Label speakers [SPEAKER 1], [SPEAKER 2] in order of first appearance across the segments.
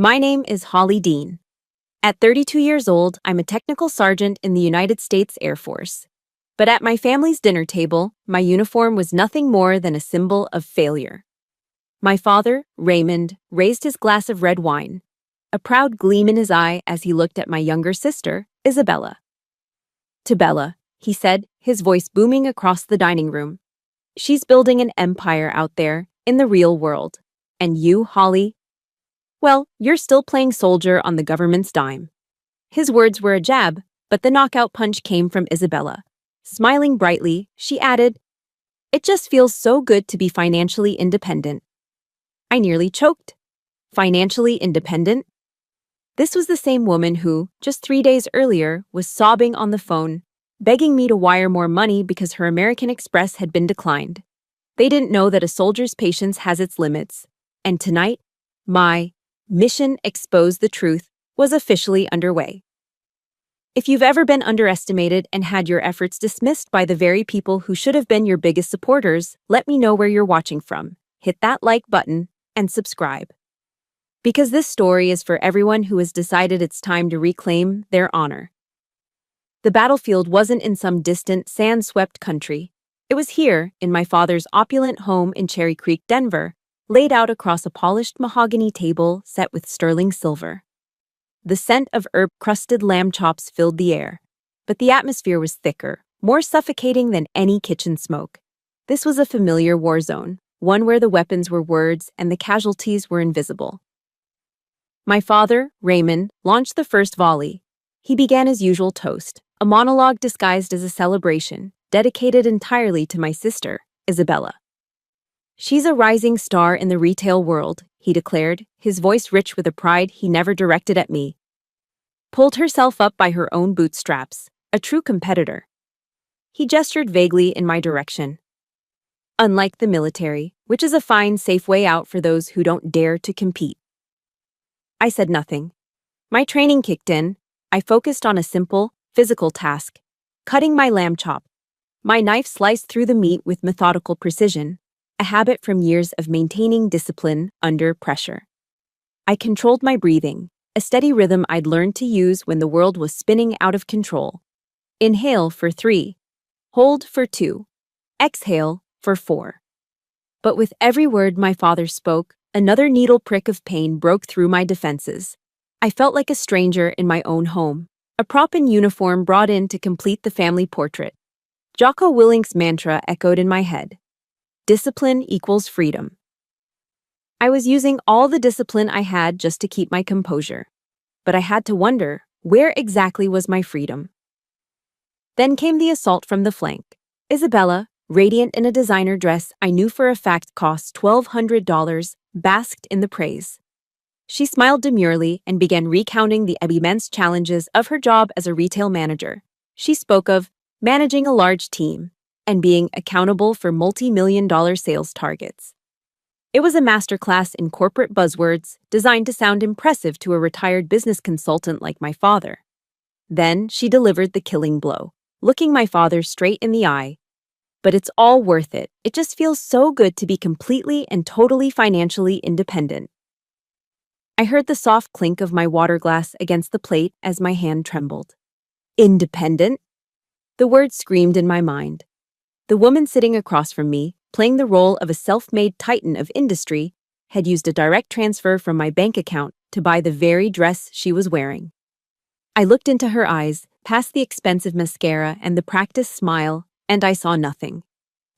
[SPEAKER 1] My name is Holly Dean. At 32 years old, I'm a technical sergeant in the United States Air Force. But at my family's dinner table, my uniform was nothing more than a symbol of failure. My father, Raymond, raised his glass of red wine, a proud gleam in his eye as he looked at my younger sister, Isabella. To Bella, he said, his voice booming across the dining room. She's building an empire out there, in the real world. And you, Holly? Well, you're still playing soldier on the government's dime. His words were a jab, but the knockout punch came from Isabella. Smiling brightly, she added, "It just feels so good to be financially independent." I nearly choked. Financially independent? This was the same woman who, just 3 days earlier, was sobbing on the phone, begging me to wire more money because her American Express had been declined. They didn't know that a soldier's patience has its limits. And tonight, my mission expose the truth was officially underway. If you've ever been underestimated and had your efforts dismissed by the very people who should have been your biggest supporters, let me know where you're watching from. Hit that like button and subscribe. Because this story is for everyone who has decided it's time to reclaim their honor. The battlefield wasn't in some distant, sand-swept country. It was here, in my father's opulent home in Cherry Creek, Denver, laid out across a polished mahogany table set with sterling silver. The scent of herb-crusted lamb chops filled the air, but the atmosphere was thicker, more suffocating than any kitchen smoke. This was a familiar war zone, one where the weapons were words and the casualties were invisible. My father, Raymond, launched the first volley. He began his usual toast, a monologue disguised as a celebration, dedicated entirely to my sister, Isabella. "She's a rising star in the retail world," he declared, his voice rich with a pride he never directed at me. "Pulled herself up by her own bootstraps, a true competitor." He gestured vaguely in my direction. "Unlike the military, which is a fine, safe way out for those who don't dare to compete." I said nothing. My training kicked in. I focused on a simple, physical task, cutting my lamb chop. My knife sliced through the meat with methodical precision, a habit from years of maintaining discipline under pressure. I controlled my breathing, a steady rhythm I'd learned to use when the world was spinning out of control. Inhale for 3, hold for 2, exhale for 4. But with every word my father spoke, another needle prick of pain broke through my defenses. I felt like a stranger in my own home, a prop in uniform brought in to complete the family portrait. Jocko Willink's mantra echoed in my head. Discipline equals freedom. I was using all the discipline I had just to keep my composure. But I had to wonder, where exactly was my freedom? Then came the assault from the flank. Isabella, radiant in a designer dress I knew for a fact cost $1,200, basked in the praise. She smiled demurely and began recounting the immense challenges of her job as a retail manager. She spoke of managing a large team and being accountable for multi-million-dollar sales targets. It was a masterclass in corporate buzzwords designed to sound impressive to a retired business consultant like my father. Then she delivered the killing blow, looking my father straight in the eye. "But it's all worth it. It just feels so good to be completely and totally financially independent." I heard the soft clink of my water glass against the plate as my hand trembled. Independent? The word screamed in my mind. The woman sitting across from me, playing the role of a self-made titan of industry, had used a direct transfer from my bank account to buy the very dress she was wearing. I looked into her eyes, past the expensive mascara and the practiced smile, and I saw nothing.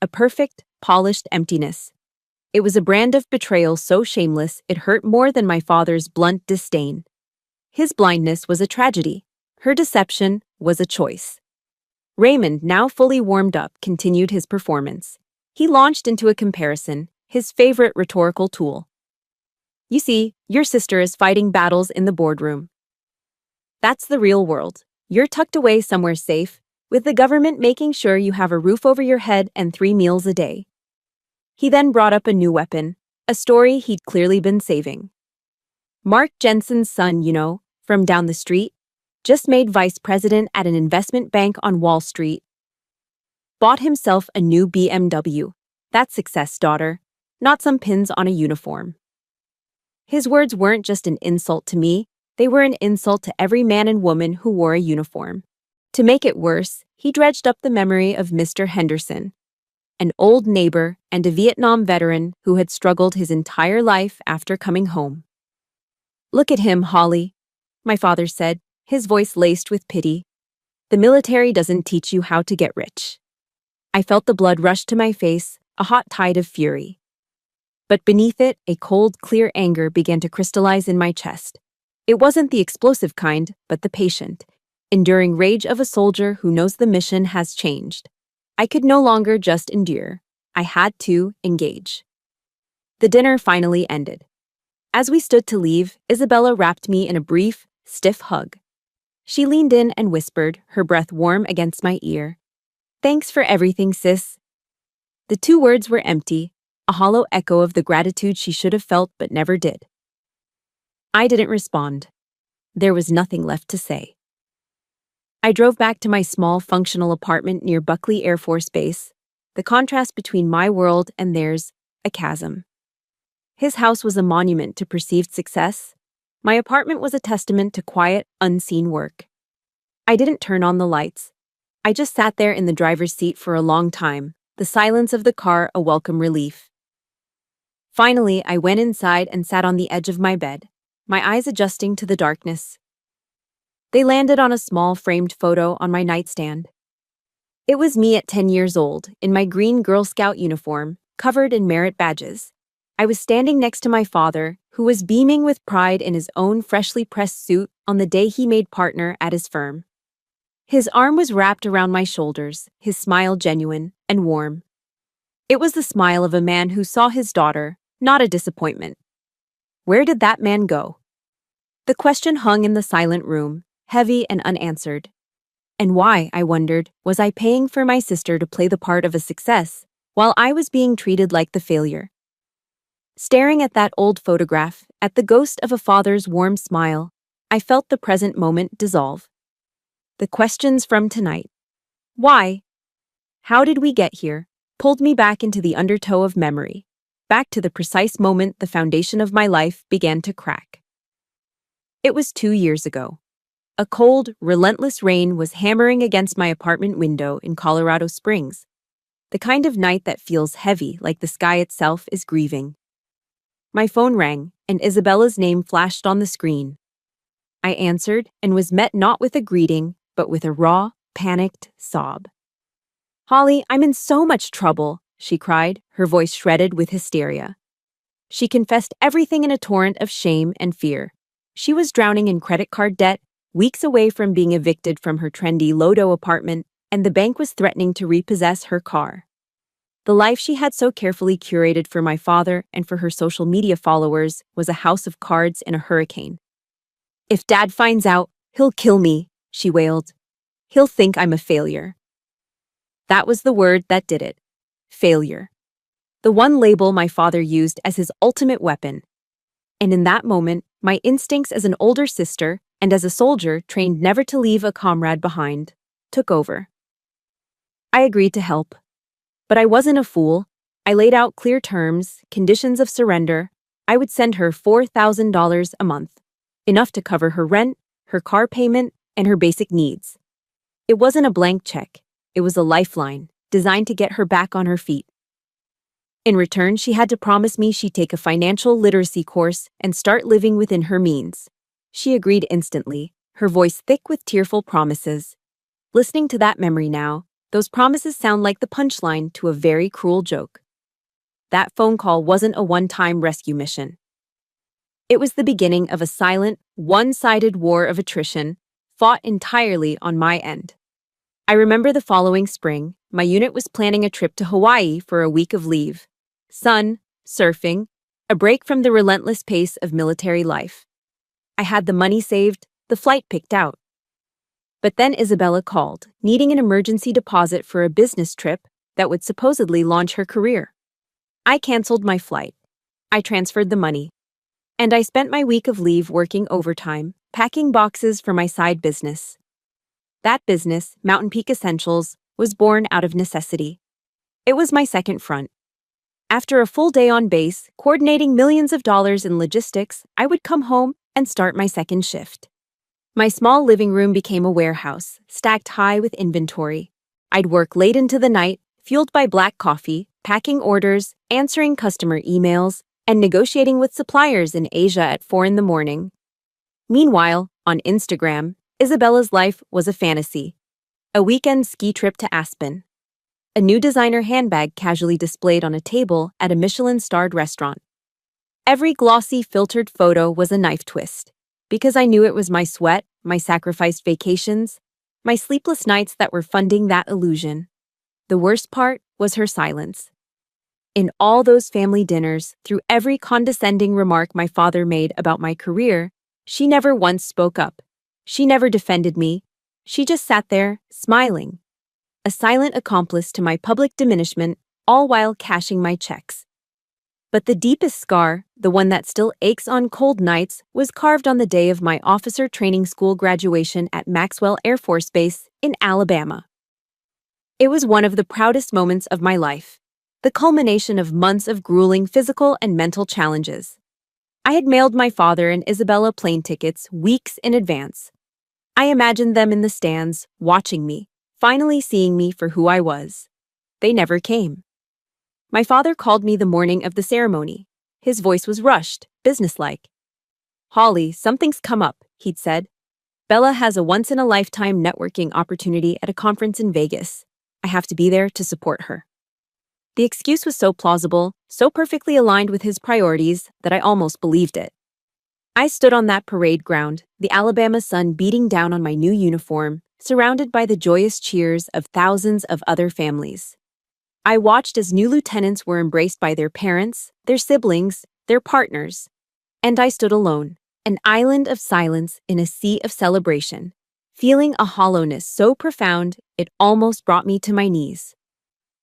[SPEAKER 1] A perfect, polished emptiness. It was a brand of betrayal so shameless it hurt more than my father's blunt disdain. His blindness was a tragedy. Her deception was a choice. Raymond, now fully warmed up, continued his performance. He launched into a comparison, his favorite rhetorical tool. "You see, your sister is fighting battles in the boardroom. That's the real world. You're tucked away somewhere safe, with the government making sure you have a roof over your head and 3 meals a day." He then brought up a new weapon, a story he'd clearly been saving. "Mark Jensen's son, you know, from down the street, just made vice president at an investment bank on Wall Street. Bought himself a new BMW. That's success, daughter, not some pins on a uniform." His words weren't just an insult to me, they were an insult to every man and woman who wore a uniform. To make it worse, he dredged up the memory of Mr. Henderson, an old neighbor and a Vietnam veteran who had struggled his entire life after coming home. "Look at him, Holly," my father said, his voice laced with pity. "The military doesn't teach you how to get rich." I felt the blood rush to my face, a hot tide of fury. But beneath it, a cold, clear anger began to crystallize in my chest. It wasn't the explosive kind, but the patient, enduring rage of a soldier who knows the mission has changed. I could no longer just endure. I had to engage. The dinner finally ended. As we stood to leave, Isabella wrapped me in a brief, stiff hug. She leaned in and whispered, her breath warm against my ear, "Thanks for everything, sis." The two words were empty, a hollow echo of the gratitude she should have felt but never did. I didn't respond. There was nothing left to say. I drove back to my small, functional apartment near Buckley Air Force Base, the contrast between my world and theirs, a chasm. His house was a monument to perceived success. My apartment was a testament to quiet, unseen work. I didn't turn on the lights. I just sat there in the driver's seat for a long time, the silence of the car a welcome relief. Finally, I went inside and sat on the edge of my bed, my eyes adjusting to the darkness. They landed on a small framed photo on my nightstand. It was me at 10 years old, in my green Girl Scout uniform, covered in merit badges. I was standing next to my father, who was beaming with pride in his own freshly pressed suit on the day he made partner at his firm. His arm was wrapped around my shoulders, his smile genuine and warm. It was the smile of a man who saw his daughter, not a disappointment. Where did that man go? The question hung in the silent room, heavy and unanswered. And why, I wondered, was I paying for my sister to play the part of a success, while I was being treated like the failure? Staring at that old photograph, at the ghost of a father's warm smile, I felt the present moment dissolve. The questions from tonight. Why? How did we get here? Pulled me back into the undertow of memory, back to the precise moment the foundation of my life began to crack. It was 2 years ago. A cold, relentless rain was hammering against my apartment window in Colorado Springs, the kind of night that feels heavy, like the sky itself is grieving. My phone rang, and Isabella's name flashed on the screen. I answered and was met not with a greeting, but with a raw, panicked sob. "Holly, I'm in so much trouble," she cried, her voice shredded with hysteria. She confessed everything in a torrent of shame and fear. She was drowning in credit card debt, weeks away from being evicted from her trendy Lodo apartment, and the bank was threatening to repossess her car. The life she had so carefully curated for my father and for her social media followers was a house of cards in a hurricane. "If Dad finds out, he'll kill me," she wailed. "He'll think I'm a failure." That was the word that did it. Failure. The one label my father used as his ultimate weapon. And in that moment, my instincts as an older sister and as a soldier trained never to leave a comrade behind took over. I agreed to help. But I wasn't a fool. I laid out clear terms, conditions of surrender. I would send her $4,000 a month, enough to cover her rent, her car payment, and her basic needs. It wasn't a blank check. It was a lifeline, designed to get her back on her feet. In return, she had to promise me she'd take a financial literacy course and start living within her means. She agreed instantly, her voice thick with tearful promises. Listening to that memory now, those promises sound like the punchline to a very cruel joke. That phone call wasn't a one-time rescue mission. It was the beginning of a silent, one-sided war of attrition, fought entirely on my end. I remember the following spring, my unit was planning a trip to Hawaii for a week of leave. Sun, surfing, a break from the relentless pace of military life. I had the money saved, the flight picked out. But then Isabella called, needing an emergency deposit for a business trip that would supposedly launch her career. I canceled my flight. I transferred the money. And I spent my week of leave working overtime, packing boxes for my side business. That business, Mountain Peak Essentials, was born out of necessity. It was my second front. After a full day on base, coordinating millions of dollars in logistics, I would come home and start my second shift. My small living room became a warehouse, stacked high with inventory. I'd work late into the night, fueled by black coffee, packing orders, answering customer emails, and negotiating with suppliers in Asia at 4 in the morning. Meanwhile, on Instagram, Isabella's life was a fantasy. A weekend ski trip to Aspen. A new designer handbag casually displayed on a table at a Michelin-starred restaurant. Every glossy, filtered photo was a knife twist, because I knew it was my sweat, my sacrificed vacations, my sleepless nights that were funding that illusion. The worst part was her silence. In all those family dinners, through every condescending remark my father made about my career, she never once spoke up. She never defended me. She just sat there, smiling. A silent accomplice to my public diminishment, all while cashing my checks. But the deepest scar, the one that still aches on cold nights, was carved on the day of my officer training school graduation at Maxwell Air Force Base in Alabama. It was one of the proudest moments of my life, the culmination of months of grueling physical and mental challenges. I had mailed my father and Isabella plane tickets weeks in advance. I imagined them in the stands, watching me, finally seeing me for who I was. They never came. My father called me the morning of the ceremony. His voice was rushed, businesslike. "Holly, something's come up," he'd said. "Bella has a once-in-a-lifetime networking opportunity at a conference in Vegas. I have to be there to support her." The excuse was so plausible, so perfectly aligned with his priorities, that I almost believed it. I stood on that parade ground, the Alabama sun beating down on my new uniform, surrounded by the joyous cheers of thousands of other families. I watched as new lieutenants were embraced by their parents, their siblings, their partners, and I stood alone, an island of silence in a sea of celebration, feeling a hollowness so profound it almost brought me to my knees.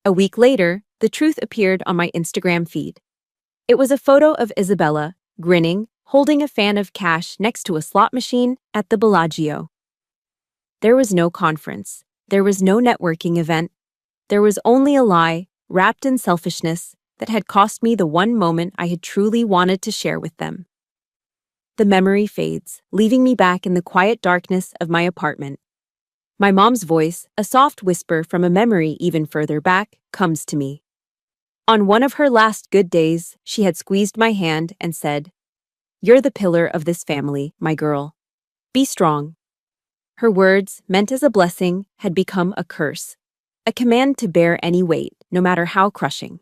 [SPEAKER 1] A week later, the truth appeared on my Instagram feed. It was a photo of Isabella, grinning, holding a fan of cash next to a slot machine at the Bellagio. There was no conference. There was no networking event. There was only a lie, wrapped in selfishness, that had cost me the one moment I had truly wanted to share with them. The memory fades, leaving me back in the quiet darkness of my apartment. My mom's voice, a soft whisper from a memory even further back, comes to me. On one of her last good days, she had squeezed my hand and said, "You're the pillar of this family, my girl. Be strong." Her words, meant as a blessing, had become a curse, a command to bear any weight, no matter how crushing.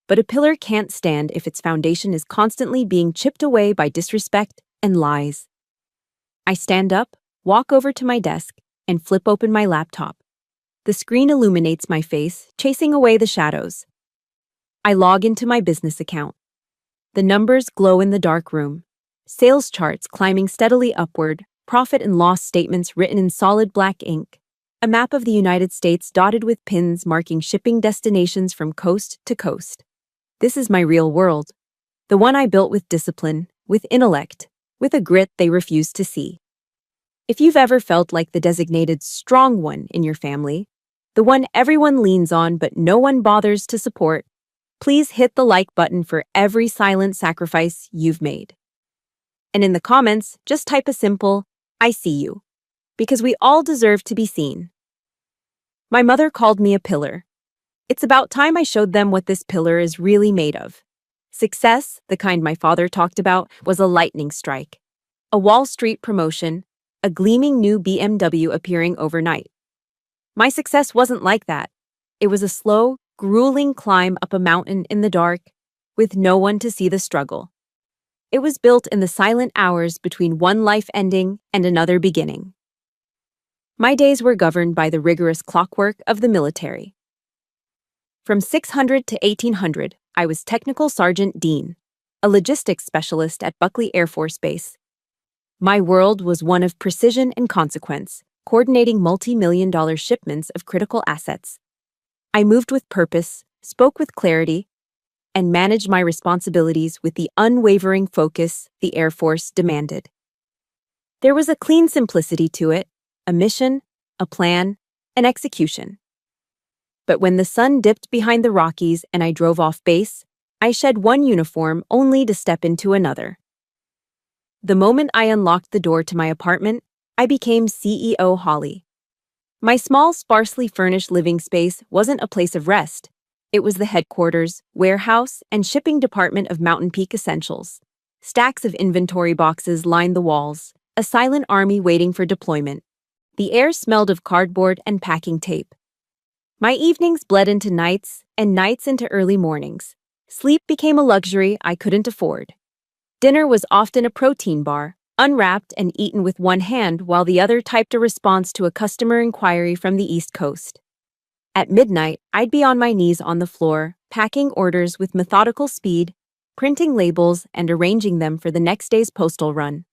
[SPEAKER 1] But a pillar can't stand if its foundation is constantly being chipped away by disrespect and lies. I stand up, walk over to my desk, and flip open my laptop. The screen illuminates my face, chasing away the shadows. I log into my business account. The numbers glow in the dark room. Sales charts climbing steadily upward, profit and loss statements written in solid black ink, a map of the United States dotted with pins marking shipping destinations from coast to coast. This is my real world, the one I built with discipline, with intellect, with a grit they refuse to see. If you've ever felt like the designated strong one in your family, the one everyone leans on but no one bothers to support, please hit the like button for every silent sacrifice you've made. And in the comments, just type a simple, "I see you," because we all deserve to be seen. My mother called me a pillar. It's about time I showed them what this pillar is really made of. Success, the kind my father talked about, was a lightning strike. A Wall Street promotion, a gleaming new BMW appearing overnight. My success wasn't like that. It was a slow, grueling climb up a mountain in the dark, with no one to see the struggle. It was built in the silent hours between one life ending and another beginning. My days were governed by the rigorous clockwork of the military. From 600 to 1800, I was Technical Sergeant Dean, a logistics specialist at Buckley Air Force Base. My world was one of precision and consequence, coordinating multi-million-dollar shipments of critical assets. I moved with purpose, spoke with clarity, and managed my responsibilities with the unwavering focus the Air Force demanded. There was a clean simplicity to it, a mission, a plan, an execution. But when the sun dipped behind the Rockies and I drove off base, I shed one uniform only to step into another. The moment I unlocked the door to my apartment, I became CEO Holly. My small, sparsely furnished living space wasn't a place of rest. It was the headquarters, warehouse, and shipping department of Mountain Peak Essentials. Stacks of inventory boxes lined the walls, a silent army waiting for deployment. The air smelled of cardboard and packing tape. My evenings bled into nights, and nights into early mornings. Sleep became a luxury I couldn't afford. Dinner was often a protein bar, unwrapped and eaten with one hand while the other typed a response to a customer inquiry from the East Coast. At midnight, I'd be on my knees on the floor, packing orders with methodical speed, printing labels and arranging them for the next day's postal run.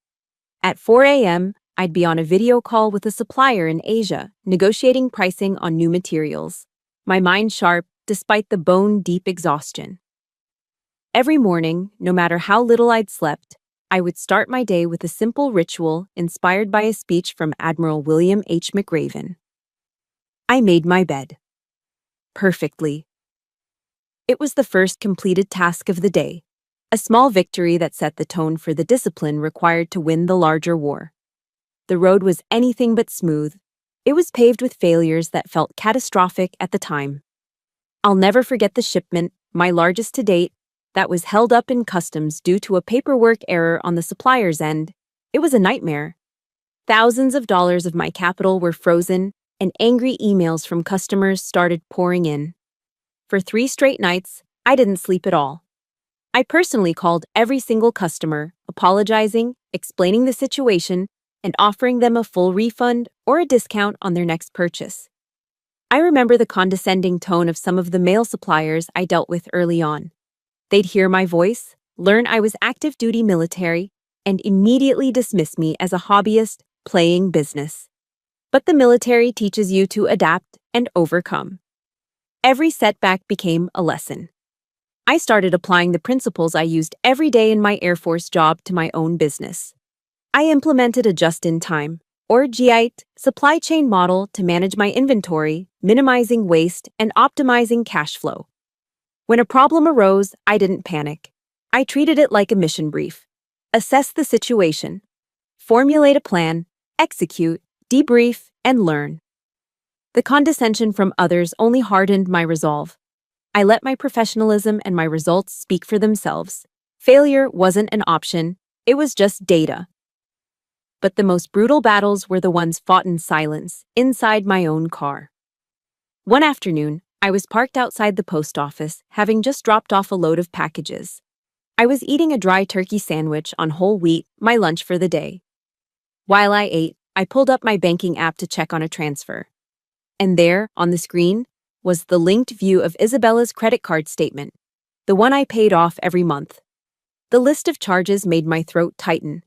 [SPEAKER 1] At 4 a.m., I'd be on a video call with a supplier in Asia, negotiating pricing on new materials, my mind sharp despite the bone-deep exhaustion. Every morning, no matter how little I'd slept, I would start my day with a simple ritual inspired by a speech from Admiral William H. McRaven. I made my bed. Perfectly. It was the first completed task of the day, a small victory that set the tone for the discipline required to win the larger war. The road was anything but smooth. It was paved with failures that felt catastrophic at the time. I'll never forget the shipment, my largest to date, that was held up in customs due to a paperwork error on the supplier's end. It was a nightmare. Thousands of dollars of my capital were frozen, and angry emails from customers started pouring in. For 3 straight nights, I didn't sleep at all. I personally called every single customer, apologizing, explaining the situation, and offering them a full refund or a discount on their next purchase. I remember the condescending tone of some of the mail suppliers I dealt with early on. They'd hear my voice, learn I was active duty military, and immediately dismiss me as a hobbyist playing business. But the military teaches you to adapt and overcome. Every setback became a lesson. I started applying the principles I used every day in my Air Force job to my own business. I implemented a just-in-time, or JIT, supply chain model to manage my inventory, minimizing waste and optimizing cash flow. When a problem arose, I didn't panic. I treated it like a mission brief. Assess the situation. Formulate a plan, execute, debrief, and learn. The condescension from others only hardened my resolve. I let my professionalism and my results speak for themselves. Failure wasn't an option, it was just data. But the most brutal battles were the ones fought in silence, inside my own car. One afternoon, I was parked outside the post office, having just dropped off a load of packages. I was eating a dry turkey sandwich on whole wheat, my lunch for the day. While I ate, I pulled up my banking app to check on a transfer. And there, on the screen, was the linked view of Isabella's credit card statement, the one I paid off every month. The list of charges made my throat tighten.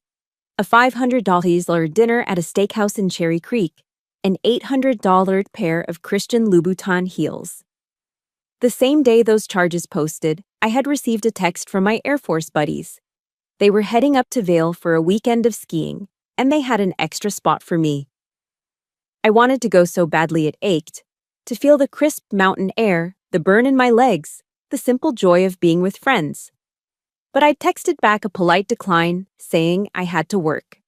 [SPEAKER 1] A $500 dinner at a steakhouse in Cherry Creek, an $800 pair of Christian Louboutin heels. The same day those charges posted, I had received a text from my Air Force buddies. They were heading up to Vail for a weekend of skiing, and they had an extra spot for me. I wanted to go so badly it ached, to feel the crisp mountain air, the burn in my legs, the simple joy of being with friends. But I texted back a polite decline, saying I had to work.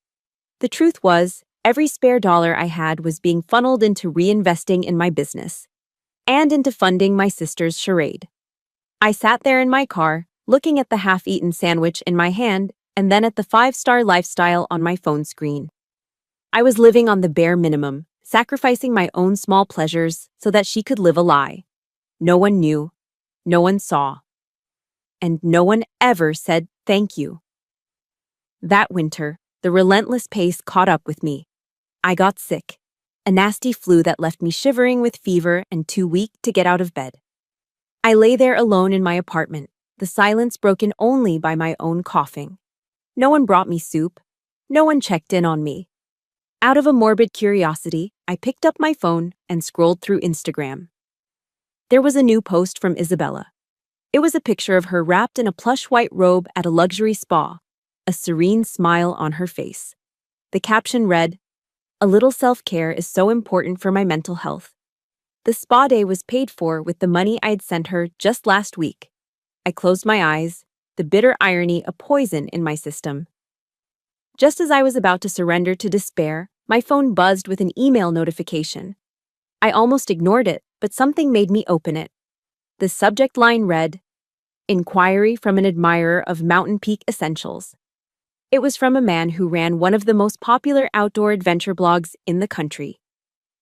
[SPEAKER 1] The truth was, every spare dollar I had was being funneled into reinvesting in my business, and into funding my sister's charade. I sat there in my car, looking at the half-eaten sandwich in my hand, and then at the 5-star lifestyle on my phone screen. I was living on the bare minimum, sacrificing my own small pleasures so that she could live a lie. No one knew, no one saw, and no one ever said thank you. That winter, the relentless pace caught up with me. I got sick, a nasty flu that left me shivering with fever and too weak to get out of bed. I lay there alone in my apartment, the silence broken only by my own coughing. No one brought me soup. No one checked in on me. Out of a morbid curiosity, I picked up my phone and scrolled through Instagram. There was a new post from Isabella. It was a picture of her wrapped in a plush white robe at a luxury spa, a serene smile on her face. The caption read, "A little self-care is so important for my mental health." The spa day was paid for with the money I had sent her just last week. I closed my eyes, the bitter irony a poison in my system. Just as I was about to surrender to despair, my phone buzzed with an email notification. I almost ignored it, but something made me open it. The subject line read, "Inquiry from an admirer of Mountain Peak Essentials." It was from a man who ran one of the most popular outdoor adventure blogs in the country.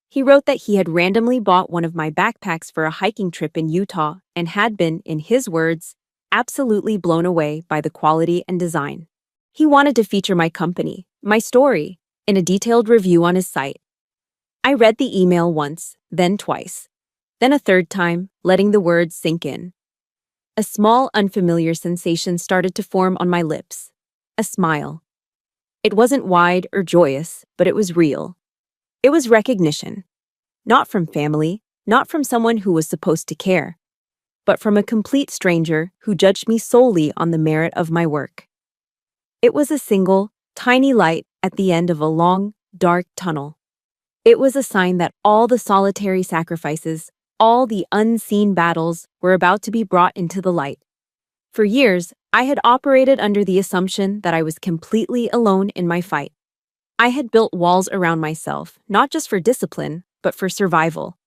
[SPEAKER 1] He wrote that he had randomly bought one of my backpacks for a hiking trip in Utah and had been, in his words, absolutely blown away by the quality and design. He wanted to feature my company, my story, in a detailed review on his site. I read the email once, then twice, then a third time, letting the words sink in. A small, unfamiliar sensation started to form on my lips. A smile. It wasn't wide or joyous, but it was real. It was recognition. Not from family, not from someone who was supposed to care, but from a complete stranger who judged me solely on the merit of my work. It was a single, tiny light at the end of a long, dark tunnel. It was a sign that all the solitary sacrifices, all the unseen battles were about to be brought into the light. For years, I had operated under the assumption that I was completely alone in my fight. I had built walls around myself, not just for discipline, but for survival.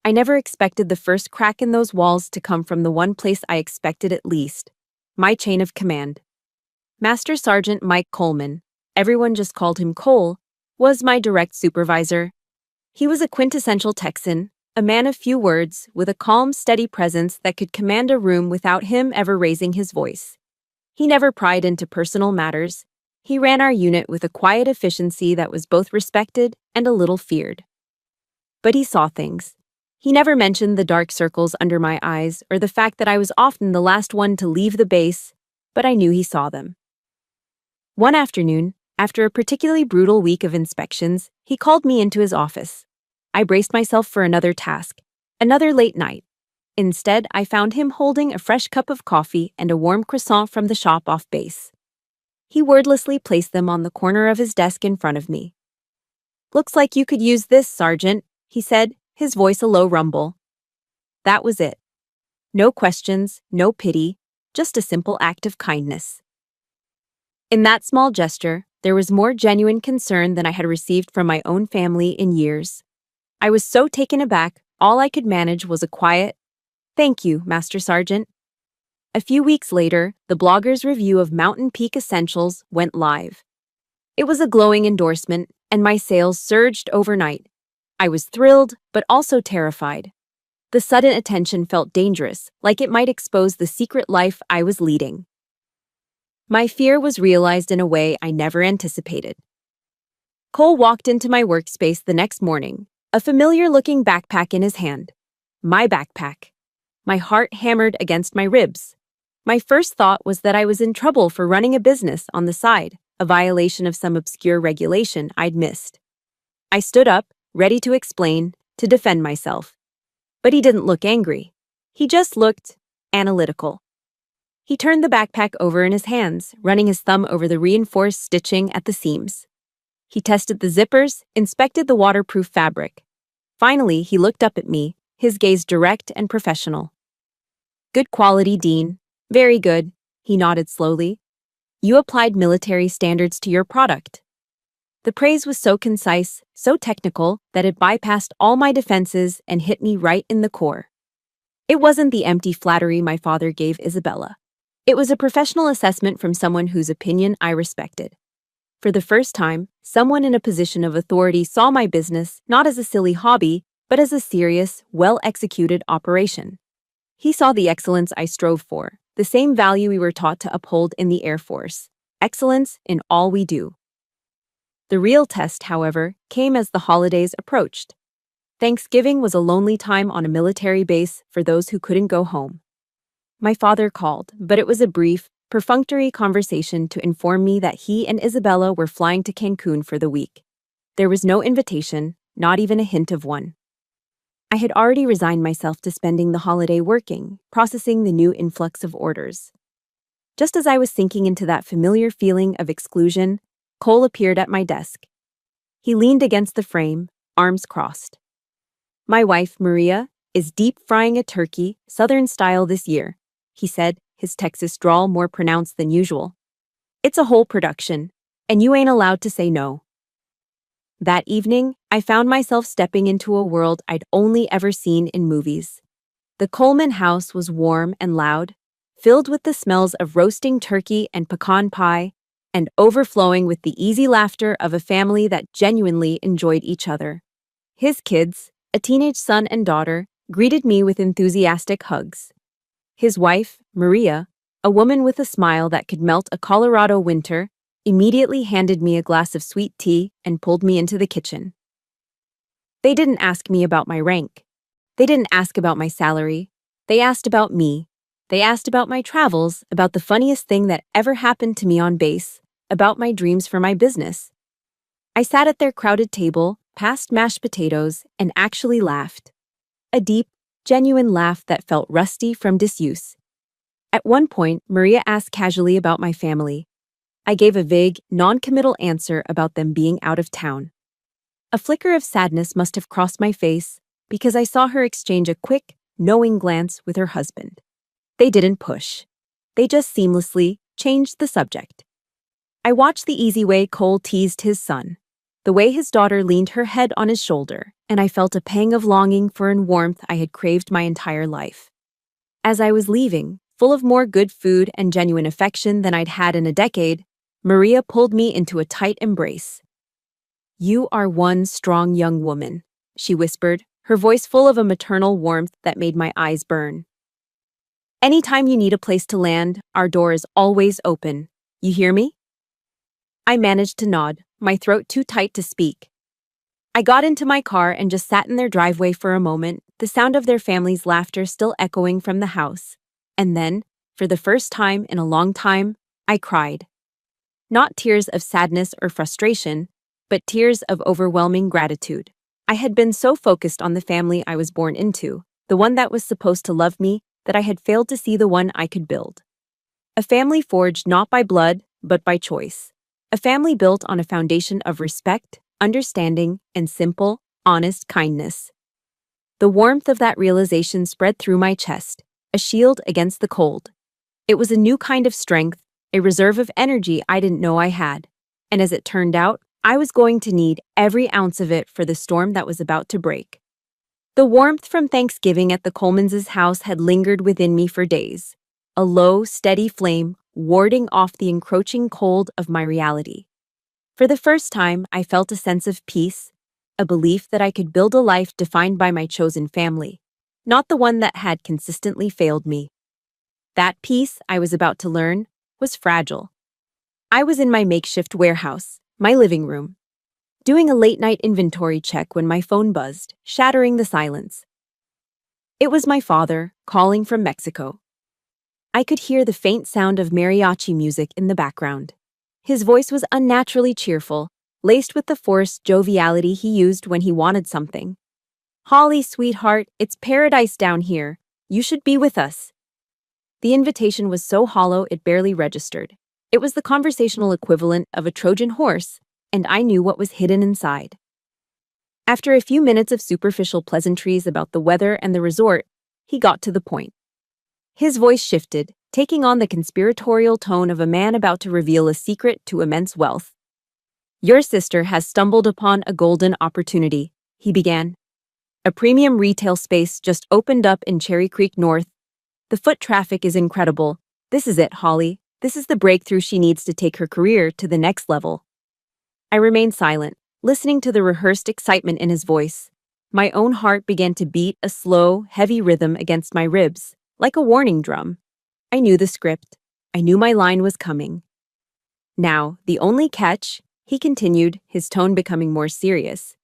[SPEAKER 1] I never expected the first crack in those walls to come from the one place I expected it least, my chain of command. Master Sergeant Mike Coleman, everyone just called him Cole, was my direct supervisor. He was a quintessential Texan, a man of few words, with a calm, steady presence that could command a room without him ever raising his voice. He never pried into personal matters. He ran our unit with a quiet efficiency that was both respected and a little feared. But he saw things. He never mentioned the dark circles under my eyes or the fact that I was often the last one to leave the base, but I knew he saw them. One afternoon, after a particularly brutal week of inspections, he called me into his office. I braced myself for another task, another late night. Instead, I found him holding a fresh cup of coffee and a warm croissant from the shop off base. He wordlessly placed them on the corner of his desk in front of me. "Looks like you could use this, Sergeant," he said, his voice a low rumble. That was it. No questions, no pity, just a simple act of kindness. In that small gesture, there was more genuine concern than I had received from my own family in years. I was so taken aback, all I could manage was a quiet, "Thank you, Master Sergeant." A few weeks later, the blogger's review of Mountain Peak Essentials went live. It was a glowing endorsement, and my sales surged overnight. I was thrilled, but also terrified. The sudden attention felt dangerous, like it might expose the secret life I was leading. My fear was realized in a way I never anticipated. Cole walked into my workspace the next morning, a familiar-looking backpack in his hand. My backpack. My heart hammered against my ribs. My first thought was that I was in trouble for running a business on the side, a violation of some obscure regulation I'd missed. I stood up, ready to explain, to defend myself. But he didn't look angry. He just looked analytical. He turned the backpack over in his hands, running his thumb over the reinforced stitching at the seams. He tested the zippers, inspected the waterproof fabric. Finally, he looked up at me, his gaze direct and professional. "Good quality, Dean. Very good," he nodded slowly. "You applied military standards to your product." The praise was so concise, so technical, that it bypassed all my defenses and hit me right in the core. It wasn't the empty flattery my father gave Isabella. It was a professional assessment from someone whose opinion I respected. For the first time, someone in a position of authority saw my business not as a silly hobby, but as a serious, well-executed operation. He saw the excellence I strove for, the same value we were taught to uphold in the Air Force, excellence in all we do. The real test, however, came as the holidays approached. Thanksgiving was a lonely time on a military base for those who couldn't go home. My father called, but it was a brief, perfunctory conversation to inform me that he and Isabella were flying to Cancun for the week. There was no invitation, not even a hint of one. I had already resigned myself to spending the holiday working, processing the new influx of orders. Just as I was sinking into that familiar feeling of exclusion, Cole appeared at my desk. He leaned against the frame, arms crossed. "My wife, Maria, is deep frying a turkey, Southern style this year," he said, his Texas drawl more pronounced than usual. "It's a whole production, and you ain't allowed to say no." That evening, I found myself stepping into a world I'd only ever seen in movies. The Coleman house was warm and loud, filled with the smells of roasting turkey and pecan pie, and overflowing with the easy laughter of a family that genuinely enjoyed each other. His kids, a teenage son and daughter, greeted me with enthusiastic hugs. His wife, Maria, a woman with a smile that could melt a Colorado winter, immediately handed me a glass of sweet tea and pulled me into the kitchen. They didn't ask me about my rank. They didn't ask about my salary. They asked about me. They asked about my travels, about the funniest thing that ever happened to me on base, about my dreams for my business. I sat at their crowded table, passed mashed potatoes, and actually laughed. A deep, genuine laugh that felt rusty from disuse. At one point, Maria asked casually about my family. I gave a vague, non-committal answer about them being out of town. A flicker of sadness must have crossed my face because I saw her exchange a quick, knowing glance with her husband. They didn't push. They just seamlessly changed the subject. I watched the easy way Cole teased his son, the way his daughter leaned her head on his shoulder, and I felt a pang of longing for a warmth I had craved my entire life. As I was leaving, full of more good food and genuine affection than I'd had in a decade, Maria pulled me into a tight embrace. "You are one strong young woman," she whispered, her voice full of a maternal warmth that made my eyes burn. "Anytime you need a place to land, our door is always open. You hear me?" I managed to nod, my throat too tight to speak. I got into my car and just sat in their driveway for a moment, the sound of their family's laughter still echoing from the house. And then, for the first time in a long time, I cried. Not tears of sadness or frustration, but tears of overwhelming gratitude. I had been so focused on the family I was born into, the one that was supposed to love me, that I had failed to see the one I could build. A family forged not by blood, but by choice. A family built on a foundation of respect, understanding, and simple, honest kindness. The warmth of that realization spread through my chest, a shield against the cold. It was a new kind of strength, a reserve of energy I didn't know I had. And as it turned out, I was going to need every ounce of it for the storm that was about to break. The warmth from Thanksgiving at the Colemans' house had lingered within me for days, a low, steady flame warding off the encroaching cold of my reality. For the first time, I felt a sense of peace, a belief that I could build a life defined by my chosen family, not the one that had consistently failed me. That peace, I was about to learn, was fragile. I was in my makeshift warehouse, my living room, doing a late-night inventory check when my phone buzzed, shattering the silence. It was my father, calling from Mexico. I could hear the faint sound of mariachi music in the background. His voice was unnaturally cheerful, laced with the forced joviality he used when he wanted something. "Holly, sweetheart, it's paradise down here. You should be with us." The invitation was so hollow it barely registered. It was the conversational equivalent of a Trojan horse, and I knew what was hidden inside. After a few minutes of superficial pleasantries about the weather and the resort, he got to the point. His voice shifted, taking on the conspiratorial tone of a man about to reveal a secret to immense wealth. "Your sister has stumbled upon a golden opportunity," he began. "A premium retail space just opened up in Cherry Creek North. The foot traffic is incredible. This is it, Holly. This is the breakthrough she needs to take her career to the next level." I remained silent, listening to the rehearsed excitement in his voice. My own heart began to beat a slow, heavy rhythm against my ribs, like a warning drum. I knew the script. I knew my line was coming. "Now, the only catch," he continued, his tone becoming more serious,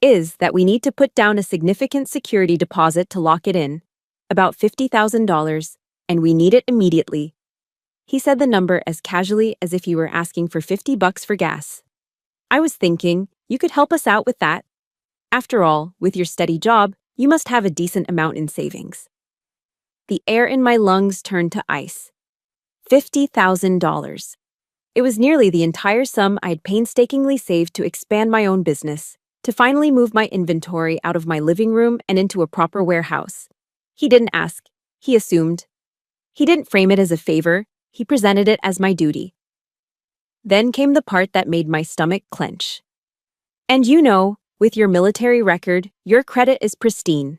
[SPEAKER 1] "is that we need to put down a significant security deposit to lock it in, about $50,000, and we need it immediately." He said the number as casually as if he were asking for $50 for gas. I was thinking, you could help us out with that. After all, with your steady job, you must have a decent amount in savings. The air in my lungs turned to ice. $50,000. It was nearly the entire sum I had painstakingly saved to expand my own business, to finally move my inventory out of my living room and into a proper warehouse. He didn't ask. He assumed. He didn't frame it as a favor, he presented it as my duty. Then came the part that made my stomach clench. And you know, with your military record, your credit is pristine.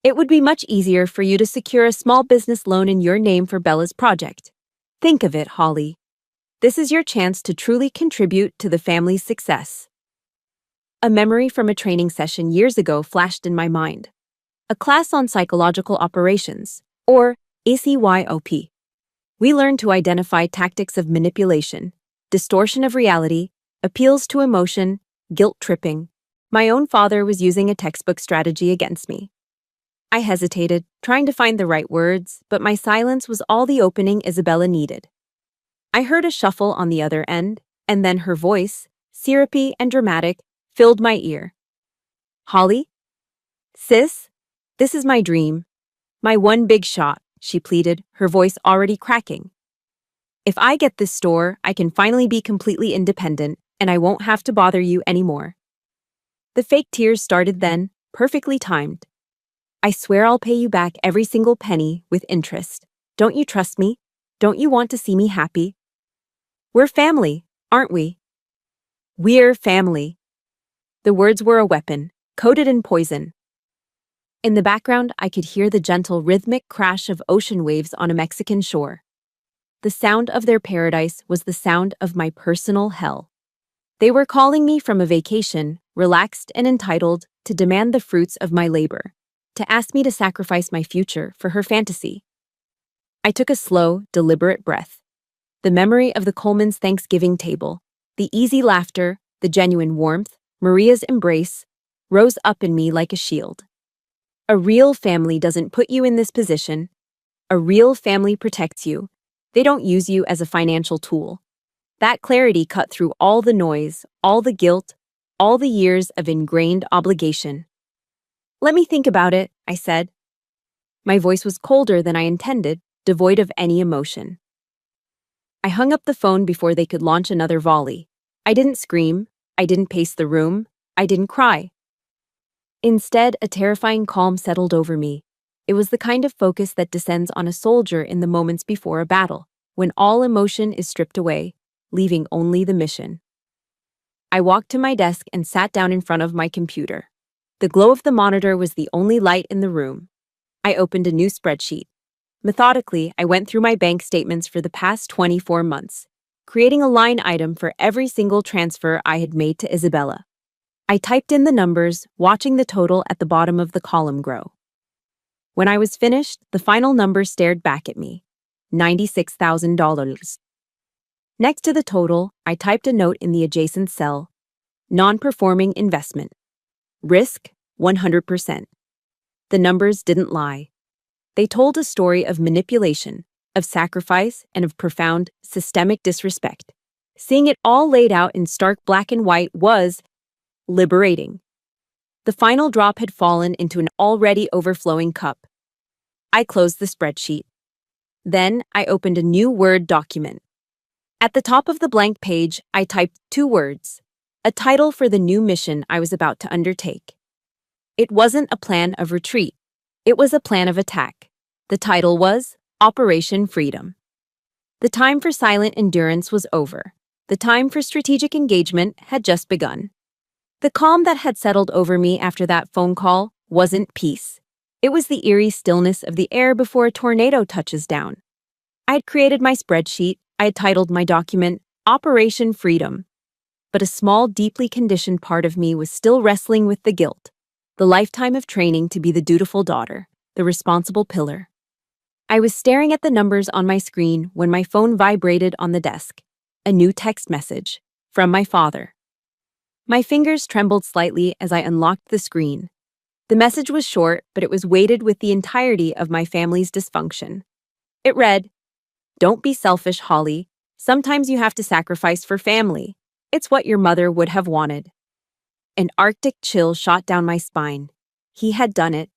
[SPEAKER 1] It would be much easier for you to secure a small business loan in your name for Bella's project. Think of it, Holly. This is your chance to truly contribute to the family's success. A memory from a training session years ago flashed in my mind. A class on psychological operations, or ECYOP. We learned to identify tactics of manipulation, distortion of reality, appeals to emotion, guilt tripping. My own father was using a textbook strategy against me. I hesitated, trying to find the right words, but my silence was all the opening Isabella needed. I heard a shuffle on the other end, and then her voice, syrupy and dramatic, filled my ear. Holly? Sis? This is my dream. My one big shot, she pleaded, her voice already cracking. If I get this store, I can finally be completely independent, and I won't have to bother you anymore. The fake tears started then, perfectly timed. I swear I'll pay you back every single penny with interest. Don't you trust me? Don't you want to see me happy? We're family, aren't we? We're family. The words were a weapon, coated in poison. In the background, I could hear the gentle rhythmic crash of ocean waves on a Mexican shore. The sound of their paradise was the sound of my personal hell. They were calling me from a vacation, relaxed and entitled, to demand the fruits of my labor, to ask me to sacrifice my future for her fantasy. I took a slow, deliberate breath. The memory of the Coleman's Thanksgiving table, the easy laughter, the genuine warmth, Maria's embrace, rose up in me like a shield. A real family doesn't put you in this position. A real family protects you. They don't use you as a financial tool. That clarity cut through all the noise, all the guilt, all the years of ingrained obligation. Let me think about it, I said. My voice was colder than I intended, devoid of any emotion. I hung up the phone before they could launch another volley. I didn't scream. I didn't pace the room. I didn't cry. Instead, a terrifying calm settled over me. It was the kind of focus that descends on a soldier in the moments before a battle, when all emotion is stripped away, leaving only the mission. I walked to my desk and sat down in front of my computer. The glow of the monitor was the only light in the room. I opened a new spreadsheet. Methodically, I went through my bank statements for the past 24 months, creating a line item for every single transfer I had made to Isabella. I typed in the numbers, watching the total at the bottom of the column grow. When I was finished, the final number stared back at me. $96,000. Next to the total, I typed a note in the adjacent cell. Non-performing investment. Risk, 100%. The numbers didn't lie. They told a story of manipulation, of sacrifice, and of profound, systemic disrespect. Seeing it all laid out in stark black and white was liberating. The final drop had fallen into an already overflowing cup. I closed the spreadsheet. Then I opened a new Word document. At the top of the blank page, I typed 2 words, a title for the new mission I was about to undertake. It wasn't a plan of retreat. It was a plan of attack. The title was Operation Freedom. The time for silent endurance was over. The time for strategic engagement had just begun. The calm that had settled over me after that phone call wasn't peace. It was the eerie stillness of the air before a tornado touches down. I had created my spreadsheet. I had titled my document Operation Freedom. But a small, deeply conditioned part of me was still wrestling with the guilt, the lifetime of training to be the dutiful daughter, the responsible pillar. I was staring at the numbers on my screen when my phone vibrated on the desk. A new text message from my father. My fingers trembled slightly as I unlocked the screen. The message was short, but it was weighted with the entirety of my family's dysfunction. It read, "Don't be selfish, Holly. Sometimes you have to sacrifice for family. It's what your mother would have wanted." An arctic chill shot down my spine. He had done it.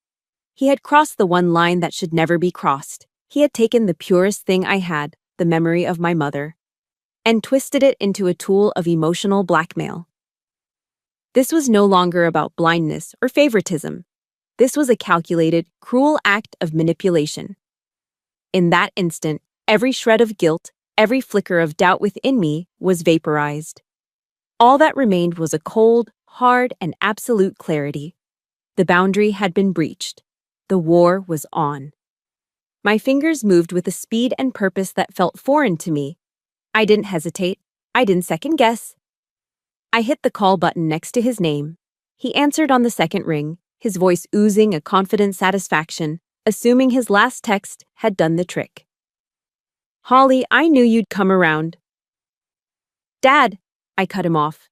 [SPEAKER 1] He had crossed the one line that should never be crossed. He had taken the purest thing I had, the memory of my mother, and twisted it into a tool of emotional blackmail. This was no longer about blindness or favoritism. This was a calculated, cruel act of manipulation. In that instant, every shred of guilt, every flicker of doubt within me was vaporized. All that remained was a cold, hard, and absolute clarity. The boundary had been breached. The war was on. My fingers moved with a speed and purpose that felt foreign to me. I didn't hesitate. I didn't second guess. I hit the call button next to his name. He answered on the second ring, his voice oozing a confident satisfaction, assuming his last text had done the trick. "Holly, I knew you'd come around." "Dad," I cut him off.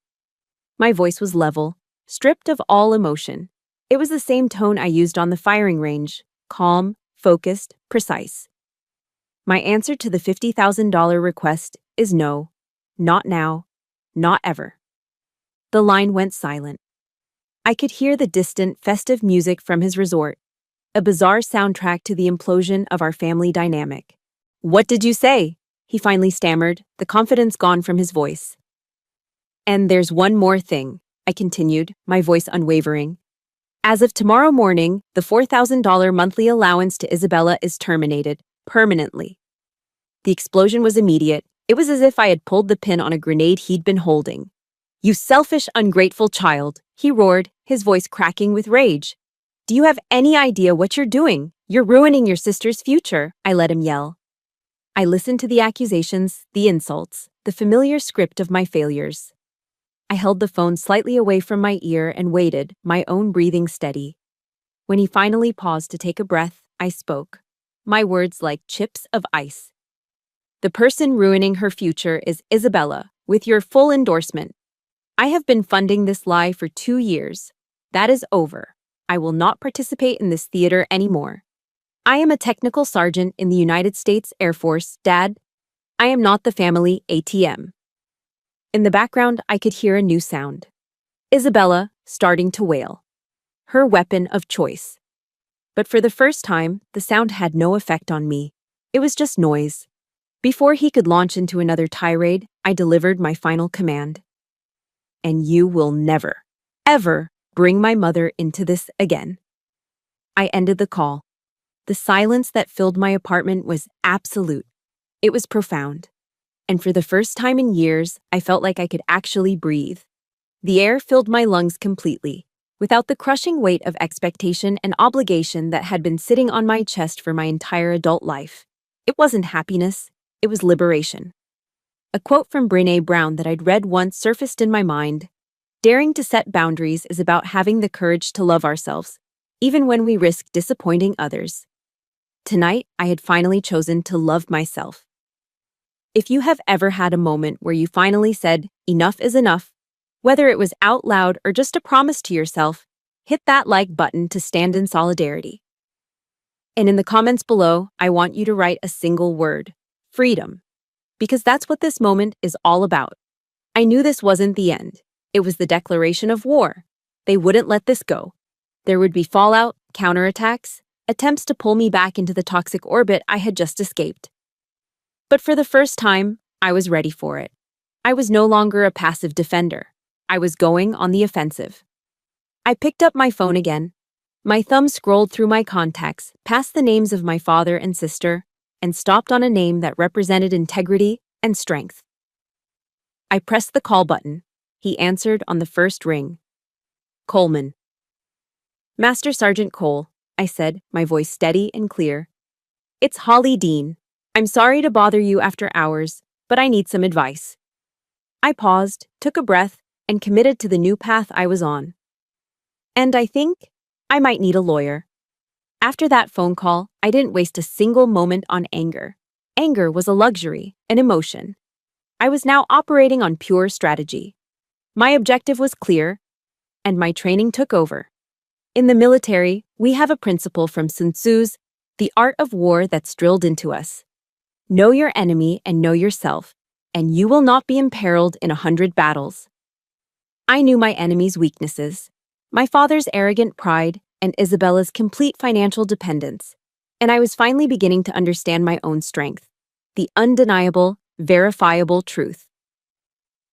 [SPEAKER 1] My voice was level, stripped of all emotion. It was the same tone I used on the firing range, calm, focused, precise. "My answer to the $50,000 request is no. Not now. Not ever." The line went silent. I could hear the distant, festive music from his resort, a bizarre soundtrack to the implosion of our family dynamic. "What did you say?" he finally stammered, the confidence gone from his voice. "And there's one more thing," I continued, my voice unwavering. "As of tomorrow morning, the $4,000 monthly allowance to Isabella is terminated, permanently." The explosion was immediate. It was as if I had pulled the pin on a grenade he'd been holding. "You selfish, ungrateful child," he roared, his voice cracking with rage. "Do you have any idea what you're doing? You're ruining your sister's future," I let him yell. I listened to the accusations, the insults, the familiar script of my failures. I held the phone slightly away from my ear and waited, my own breathing steady. When he finally paused to take a breath, I spoke, my words like chips of ice. "The person ruining her future is Isabella, with your full endorsement. I have been funding this lie for 2 years. That is over. I will not participate in this theater anymore. I am a technical sergeant in the United States Air Force, Dad. I am not the family ATM." In the background, I could hear a new sound. Isabella starting to wail. Her weapon of choice. But for the first time, the sound had no effect on me. It was just noise. Before he could launch into another tirade, I delivered my final command. "And you will never, ever bring my mother into this again." I ended the call. The silence that filled my apartment was absolute. It was profound. And for the first time in years, I felt like I could actually breathe. The air filled my lungs completely, without the crushing weight of expectation and obligation that had been sitting on my chest for my entire adult life. It wasn't happiness, it was liberation. A quote from Brené Brown that I'd read once surfaced in my mind. "Daring to set boundaries is about having the courage to love ourselves, even when we risk disappointing others." Tonight, I had finally chosen to love myself. If you have ever had a moment where you finally said, "Enough is enough," whether it was out loud or just a promise to yourself, hit that like button to stand in solidarity. And in the comments below, I want you to write a single word: freedom. Because that's what this moment is all about. I knew this wasn't the end. It was the declaration of war. They wouldn't let this go. There would be fallout, counterattacks, attempts to pull me back into the toxic orbit I had just escaped. But for the first time, I was ready for it. I was no longer a passive defender. I was going on the offensive. I picked up my phone again. My thumb scrolled through my contacts, past the names of my father and sister, and stopped on a name that represented integrity and strength. I pressed the call button. He answered on the first ring. "Coleman." "Master Sergeant Cole," I said, my voice steady and clear. "It's Holly Dean. I'm sorry to bother you after hours, but I need some advice." I paused, took a breath, and committed to the new path I was on. "And I think I might need a lawyer." After that phone call, I didn't waste a single moment on anger. Anger was a luxury, an emotion. I was now operating on pure strategy. My objective was clear, and my training took over. In the military, we have a principle from Sun Tzu's The Art of War that's drilled into us. Know your enemy and know yourself, and you will not be imperiled in 100 battles. I knew my enemy's weaknesses, my father's arrogant pride, and Isabella's complete financial dependence, and I was finally beginning to understand my own strength, the undeniable, verifiable truth.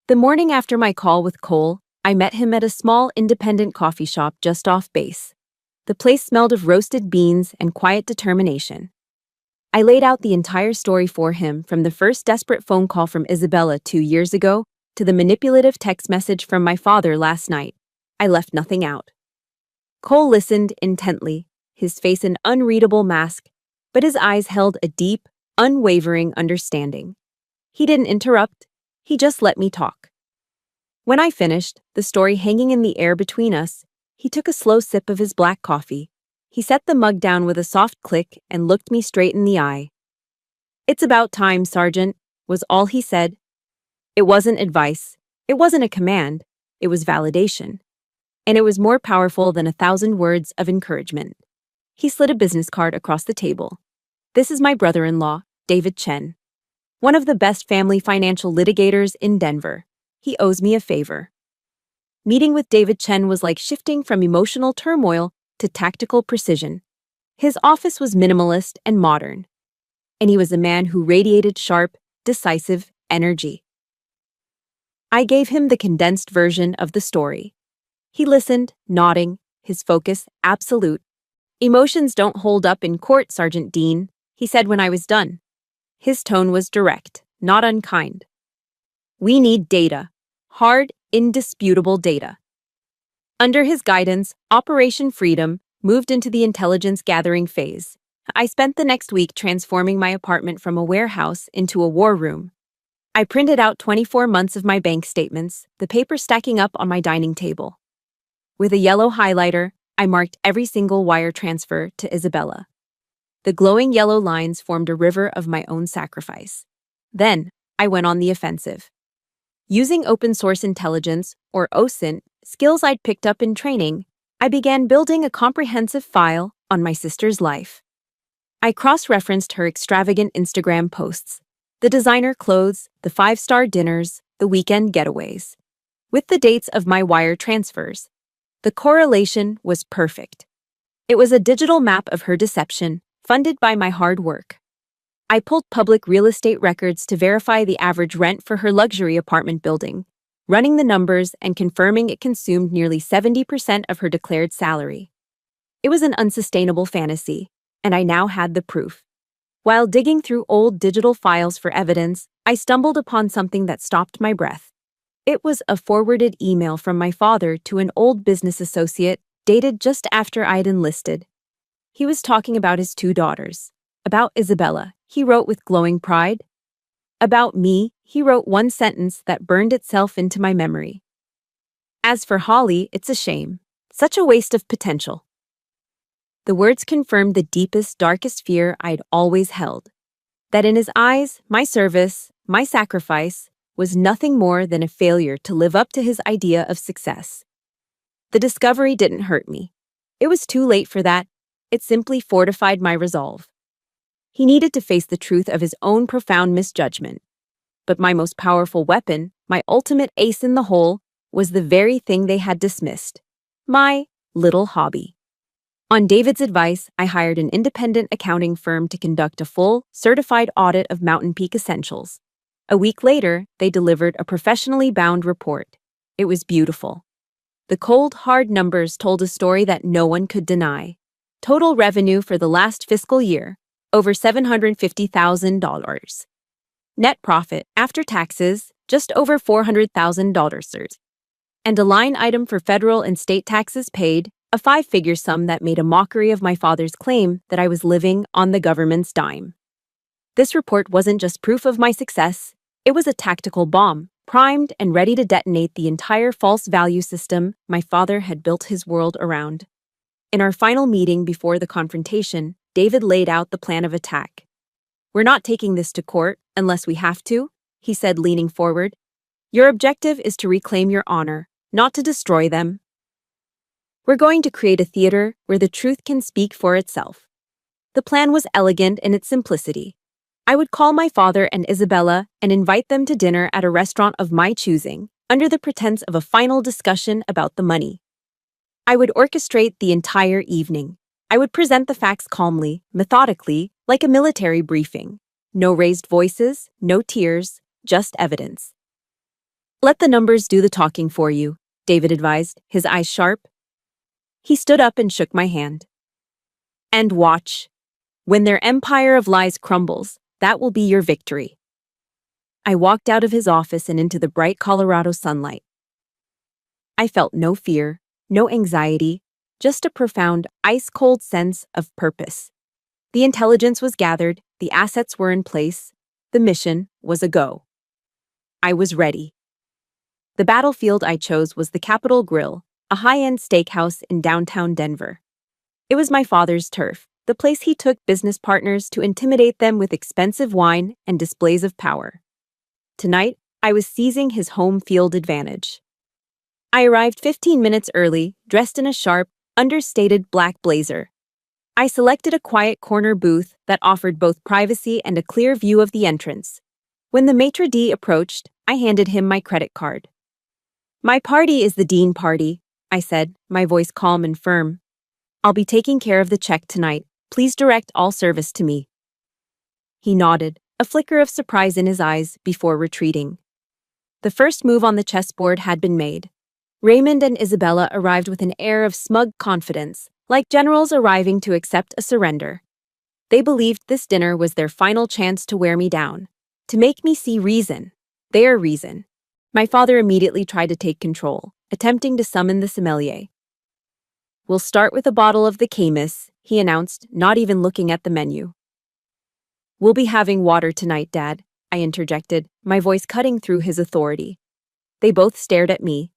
[SPEAKER 1] The morning after my call with Cole, I met him at a small independent coffee shop just off base. The place smelled of roasted beans and quiet determination. I laid out the entire story for him, from the first desperate phone call from Isabella 2 years ago to the manipulative text message from my father last night. I left nothing out. Cole listened intently, his face an unreadable mask, but his eyes held a deep, unwavering understanding. He didn't interrupt, he just let me talk. When I finished, the story hanging in the air between us, he took a slow sip of his black coffee. He set the mug down with a soft click and looked me straight in the eye. "It's about time, Sergeant," was all he said. It wasn't advice, it wasn't a command, it was validation. And it was more powerful than 1,000 words of encouragement. He slid a business card across the table. "This is my brother-in-law, David Chen. One of the best family financial litigators in Denver. He owes me a favor." Meeting with David Chen was like shifting from emotional turmoil to tactical precision. His office was minimalist and modern, and he was a man who radiated sharp, decisive energy. I gave him the condensed version of the story. He listened, nodding, his focus absolute. "Emotions don't hold up in court, Sergeant Dean," he said when I was done. His tone was direct, not unkind. "We need data. Hard, indisputable data." Under his guidance, Operation Freedom moved into the intelligence-gathering phase. I spent the next week transforming my apartment from a warehouse into a war room. I printed out 24 months of my bank statements, the paper stacking up on my dining table. With a yellow highlighter, I marked every single wire transfer to Isabella. The glowing yellow lines formed a river of my own sacrifice. Then, I went on the offensive. Using open-source intelligence, or OSINT, skills I'd picked up in training, I began building a comprehensive file on my sister's life. I cross-referenced her extravagant Instagram posts, the designer clothes, the 5-star dinners, the weekend getaways, with the dates of my wire transfers. The correlation was perfect. It was a digital map of her deception, funded by my hard work. I pulled public real estate records to verify the average rent for her luxury apartment building, running the numbers and confirming it consumed nearly 70% of her declared salary. It was an unsustainable fantasy, and I now had the proof. While digging through old digital files for evidence, I stumbled upon something that stopped my breath. It was a forwarded email from my father to an old business associate, dated just after I'd enlisted. He was talking about his 2 daughters. About Isabella, he wrote with glowing pride. About me, he wrote one sentence that burned itself into my memory. "As for Holly, it's a shame. Such a waste of potential." The words confirmed the deepest, darkest fear I'd always held. That in his eyes, my service, my sacrifice, was nothing more than a failure to live up to his idea of success. The discovery didn't hurt me. It was too late for that. It simply fortified my resolve. He needed to face the truth of his own profound misjudgment. But my most powerful weapon, my ultimate ace in the hole, was the very thing they had dismissed: my little hobby. On David's advice, I hired an independent accounting firm to conduct a full, certified audit of Mountain Peak Essentials. A week later, they delivered a professionally bound report. It was beautiful. The cold, hard numbers told a story that no one could deny. Total revenue for the last fiscal year, over $750,000. Net profit, after taxes, just over $400,000. And a line item for federal and state taxes paid, a 5-figure sum that made a mockery of my father's claim that I was living on the government's dime. This report wasn't just proof of my success, it was a tactical bomb, primed and ready to detonate the entire false value system my father had built his world around. In our final meeting before the confrontation, David laid out the plan of attack. "We're not taking this to court unless we have to," he said, leaning forward. "Your objective is to reclaim your honor, not to destroy them. We're going to create a theater where the truth can speak for itself." The plan was elegant in its simplicity. I would call my father and Isabella and invite them to dinner at a restaurant of my choosing, under the pretense of a final discussion about the money. I would orchestrate the entire evening. I would present the facts calmly, methodically, like a military briefing. No raised voices, no tears, just evidence. "Let the numbers do the talking for you," David advised, his eyes sharp. He stood up and shook my hand. "And watch." When their empire of lies crumbles, that will be your victory. I walked out of his office and into the bright Colorado sunlight. I felt no fear, no anxiety, just a profound, ice-cold sense of purpose. The intelligence was gathered, the assets were in place, the mission was a go. I was ready. The battlefield I chose was the Capitol Grill, a high-end steakhouse in downtown Denver. It was my father's turf, the place he took business partners to intimidate them with expensive wine and displays of power. Tonight, I was seizing his home field advantage. I arrived 15 minutes early, dressed in a sharp, understated black blazer. I selected a quiet corner booth that offered both privacy and a clear view of the entrance. When the maitre d' approached, I handed him my credit card. "My party is the Dean party," I said, my voice calm and firm. "I'll be taking care of the check tonight. Please direct all service to me." He nodded, a flicker of surprise in his eyes before retreating. The first move on the chessboard had been made. Raymond and Isabella arrived with an air of smug confidence, like generals arriving to accept a surrender. They believed this dinner was their final chance to wear me down, to make me see reason, their reason. My father immediately tried to take control, attempting to summon the sommelier. "We'll start with a bottle of the Camus," he announced, not even looking at the menu. "We'll be having water tonight, Dad," I interjected, my voice cutting through his authority. They both stared at me.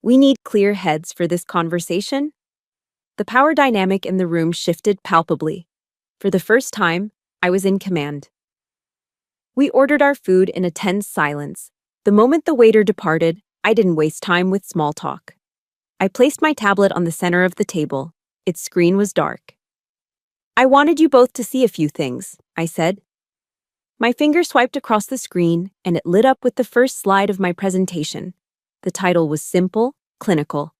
[SPEAKER 1] "We need clear heads for this conversation." The power dynamic in the room shifted palpably. For the first time, I was in command. We ordered our food in a tense silence. The moment the waiter departed, I didn't waste time with small talk. I placed my tablet on the center of the table. Its screen was dark. "I wanted you both to see a few things," I said. My finger swiped across the screen, and it lit up with the first slide of my presentation. The title was simple, clinical.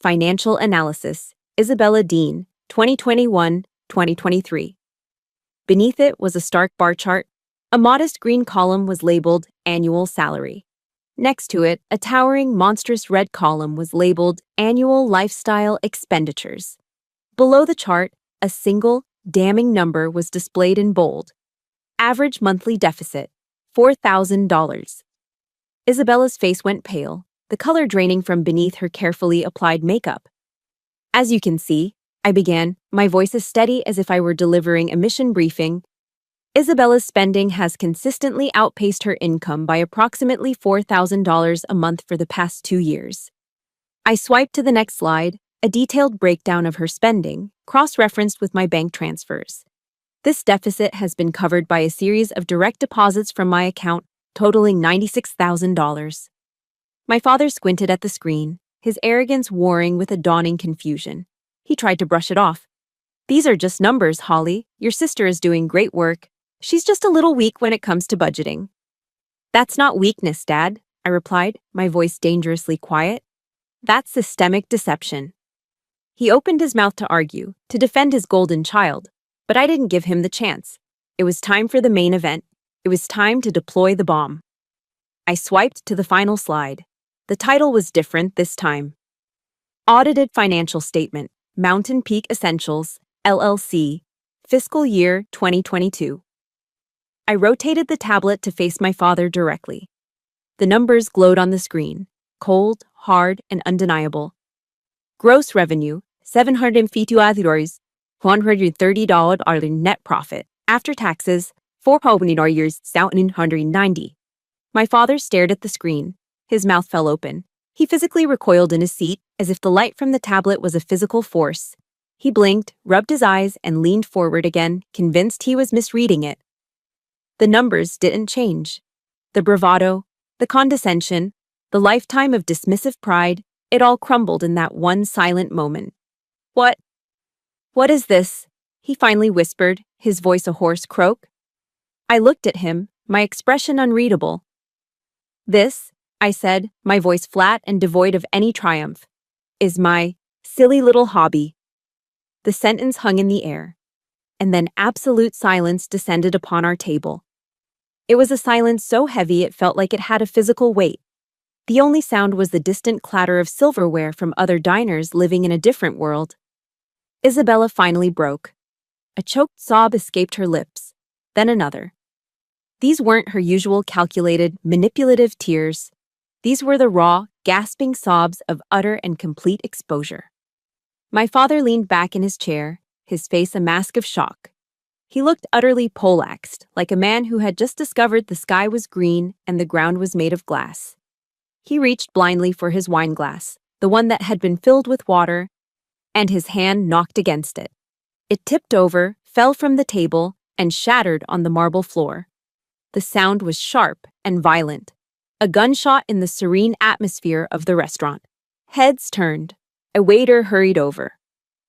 [SPEAKER 1] Financial Analysis, Isabella Dean, 2021-2023. Beneath it was a stark bar chart. A modest green column was labeled Annual Salary. Next to it, a towering, monstrous red column was labeled Annual Lifestyle Expenditures. Below the chart, a single, damning number was displayed in bold. Average monthly deficit, $4,000. Isabella's face went pale, the color draining from beneath her carefully applied makeup. "As you can see," I began, my voice as steady as if I were delivering a mission briefing, "Isabella's spending has consistently outpaced her income by approximately $4,000 a month for the past 2 years. I swiped to the next slide, a detailed breakdown of her spending, cross-referenced with my bank transfers. This deficit has been covered by a series of direct deposits from my account, totaling $96,000. My father squinted at the screen, his arrogance warring with a dawning confusion. He tried to brush it off. "These are just numbers, Holly. Your sister is doing great work. She's just a little weak when it comes to budgeting." "That's not weakness, Dad," I replied, my voice dangerously quiet. "That's systemic deception." He opened his mouth to argue, to defend his golden child, but I didn't give him the chance. It was time for the main event. It was time to deploy the bomb. I swiped to the final slide. The title was different this time. Audited Financial Statement, Mountain Peak Essentials, LLC, Fiscal Year 2022. I rotated the tablet to face my father directly. The numbers glowed on the screen, cold, hard, and undeniable. Gross revenue, $750, $130 net profit. After taxes, $4,790. My father stared at the screen. His mouth fell open. He physically recoiled in his seat, as if the light from the tablet was a physical force. He blinked, rubbed his eyes, and leaned forward again, convinced he was misreading it. The numbers didn't change. The bravado, the condescension, the lifetime of dismissive pride, it all crumbled in that one silent moment. What is this?" he finally whispered, his voice a hoarse croak. I looked at him, my expression unreadable. "This," I said, my voice flat and devoid of any triumph, "is my silly little hobby." The sentence hung in the air, and then absolute silence descended upon our table. It was a silence so heavy it felt like it had a physical weight. The only sound was the distant clatter of silverware from other diners living in a different world. Isabella finally broke. A choked sob escaped her lips, then another. These weren't her usual calculated, manipulative tears. These were the raw, gasping sobs of utter and complete exposure. My father leaned back in his chair, his face a mask of shock. He looked utterly poleaxed, like a man who had just discovered the sky was green and the ground was made of glass. He reached blindly for his wine glass, the one that had been filled with water, and his hand knocked against it. It tipped over, fell from the table, and shattered on the marble floor. The sound was sharp and violent, a gunshot in the serene atmosphere of the restaurant. Heads turned. A waiter hurried over.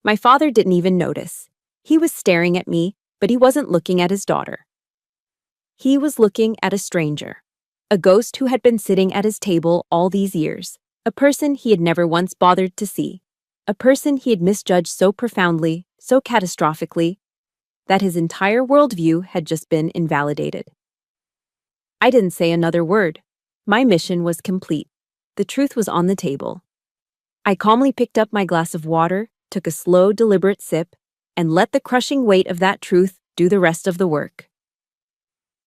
[SPEAKER 1] My father didn't even notice. He was staring at me, but he wasn't looking at his daughter. He was looking at a stranger, a ghost who had been sitting at his table all these years, a person he had never once bothered to see, a person he had misjudged so profoundly, so catastrophically, that his entire worldview had just been invalidated. I didn't say another word. My mission was complete. The truth was on the table. I calmly picked up my glass of water, took a slow, deliberate sip, and let the crushing weight of that truth do the rest of the work.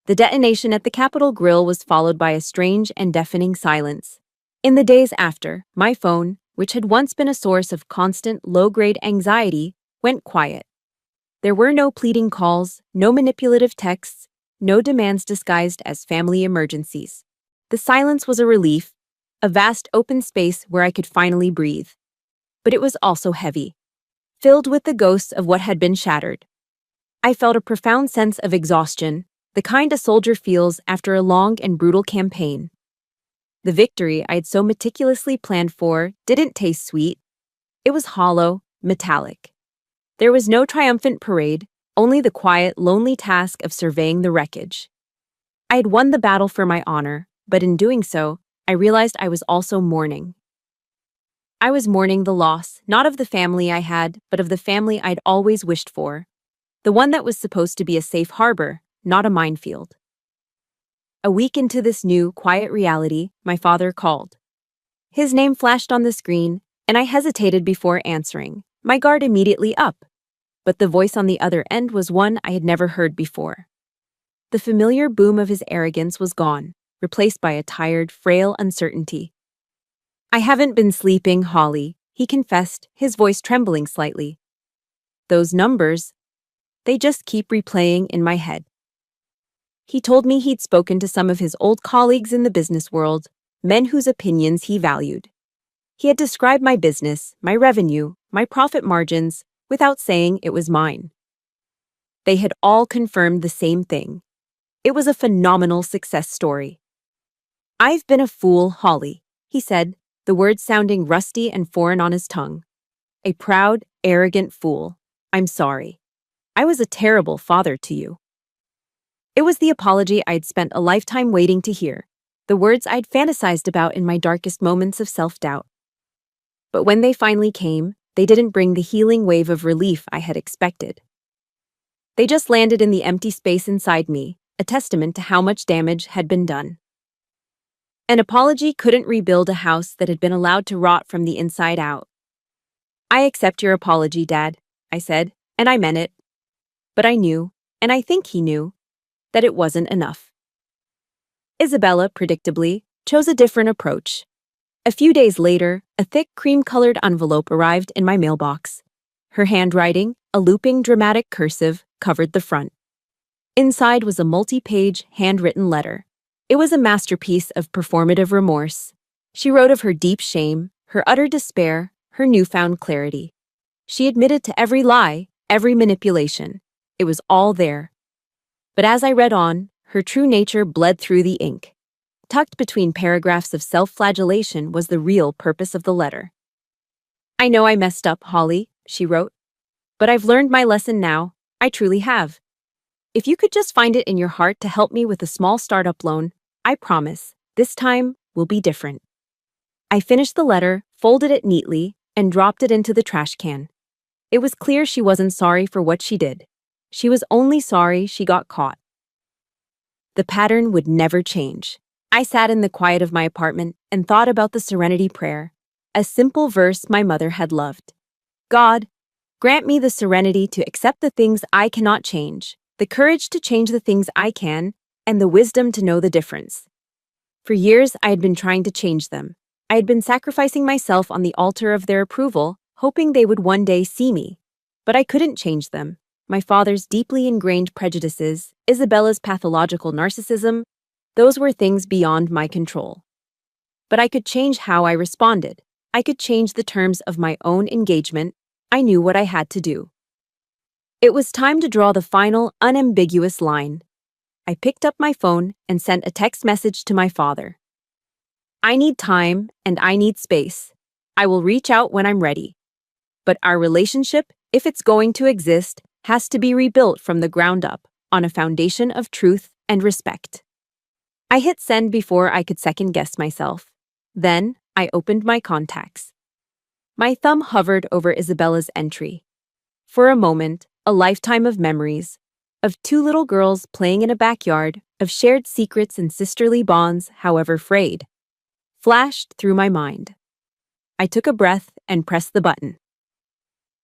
[SPEAKER 1] The detonation at the Capitol Grill was followed by a strange and deafening silence. In the days after, my phone, which had once been a source of constant, low-grade anxiety, went quiet. There were no pleading calls, no manipulative texts, no demands disguised as family emergencies. The silence was a relief, a vast open space where I could finally breathe. But it was also heavy, filled with the ghosts of what had been shattered. I felt a profound sense of exhaustion, the kind a soldier feels after a long and brutal campaign. The victory I had so meticulously planned for didn't taste sweet. It was hollow, metallic. There was no triumphant parade, only the quiet, lonely task of surveying the wreckage. I had won the battle for my honor, but in doing so, I realized I was also mourning. I was mourning the loss, not of the family I had, but of the family I'd always wished for. The one that was supposed to be a safe harbor, not a minefield. A week into this new, quiet reality, my father called. His name flashed on the screen, and I hesitated before answering, my guard immediately up. But the voice on the other end was one I had never heard before. The familiar boom of his arrogance was gone, replaced by a tired, frail uncertainty. "I haven't been sleeping, Holly," he confessed, his voice trembling slightly. "Those numbers, they just keep replaying in my head." He told me he'd spoken to some of his old colleagues in the business world, men whose opinions he valued. He had described my business, my revenue, my profit margins, without saying it was mine. They had all confirmed the same thing. It was a phenomenal success story. "I've been a fool, Holly," he said, the words sounding rusty and foreign on his tongue. "A proud, arrogant fool. I'm sorry. I was a terrible father to you." It was the apology I'd spent a lifetime waiting to hear, the words I'd fantasized about in my darkest moments of self-doubt. But when they finally came, they didn't bring the healing wave of relief I had expected. They just landed in the empty space inside me, a testament to how much damage had been done. An apology couldn't rebuild a house that had been allowed to rot from the inside out. "I accept your apology, Dad," I said, and I meant it. But I knew, and I think he knew, that it wasn't enough. Isabella, predictably, chose a different approach. A few days later, a thick cream-colored envelope arrived in my mailbox. Her handwriting, a looping dramatic cursive, covered the front. Inside was a multi-page, handwritten letter. It was a masterpiece of performative remorse. She wrote of her deep shame, her utter despair, her newfound clarity. She admitted to every lie, every manipulation. It was all there. But as I read on, her true nature bled through the ink. Tucked between paragraphs of self-flagellation was the real purpose of the letter. "I know I messed up, Holly," she wrote. "But I've learned my lesson now. I truly have. If you could just find it in your heart to help me with a small startup loan, I promise, this time will be different." I finished the letter, folded it neatly, and dropped it into the trash can. It was clear she wasn't sorry for what she did. She was only sorry she got caught. The pattern would never change. I sat in the quiet of my apartment and thought about the Serenity Prayer, a simple verse my mother had loved. "God, Grant me the serenity to accept the things I cannot change, the courage to change the things I can, and the wisdom to know the difference. For years, I had been trying to change them. I had been sacrificing myself on the altar of their approval, hoping they would one day see me. But I couldn't change them. My father's deeply ingrained prejudices, Isabella's pathological narcissism, those were things beyond my control. But I could change how I responded. I could change the terms of my own engagement. I knew what I had to do. It was time to draw the final, unambiguous line. I picked up my phone and sent a text message to my father. I need time and I need space. I will reach out when I'm ready. But our relationship, if it's going to exist, has to be rebuilt from the ground up on a foundation of truth and respect. I hit send before I could second-guess myself. Then, I opened my contacts. My thumb hovered over Isabella's entry. For a moment, a lifetime of memories, of two little girls playing in a backyard, of shared secrets and sisterly bonds, however frayed, flashed through my mind. I took a breath and pressed the button.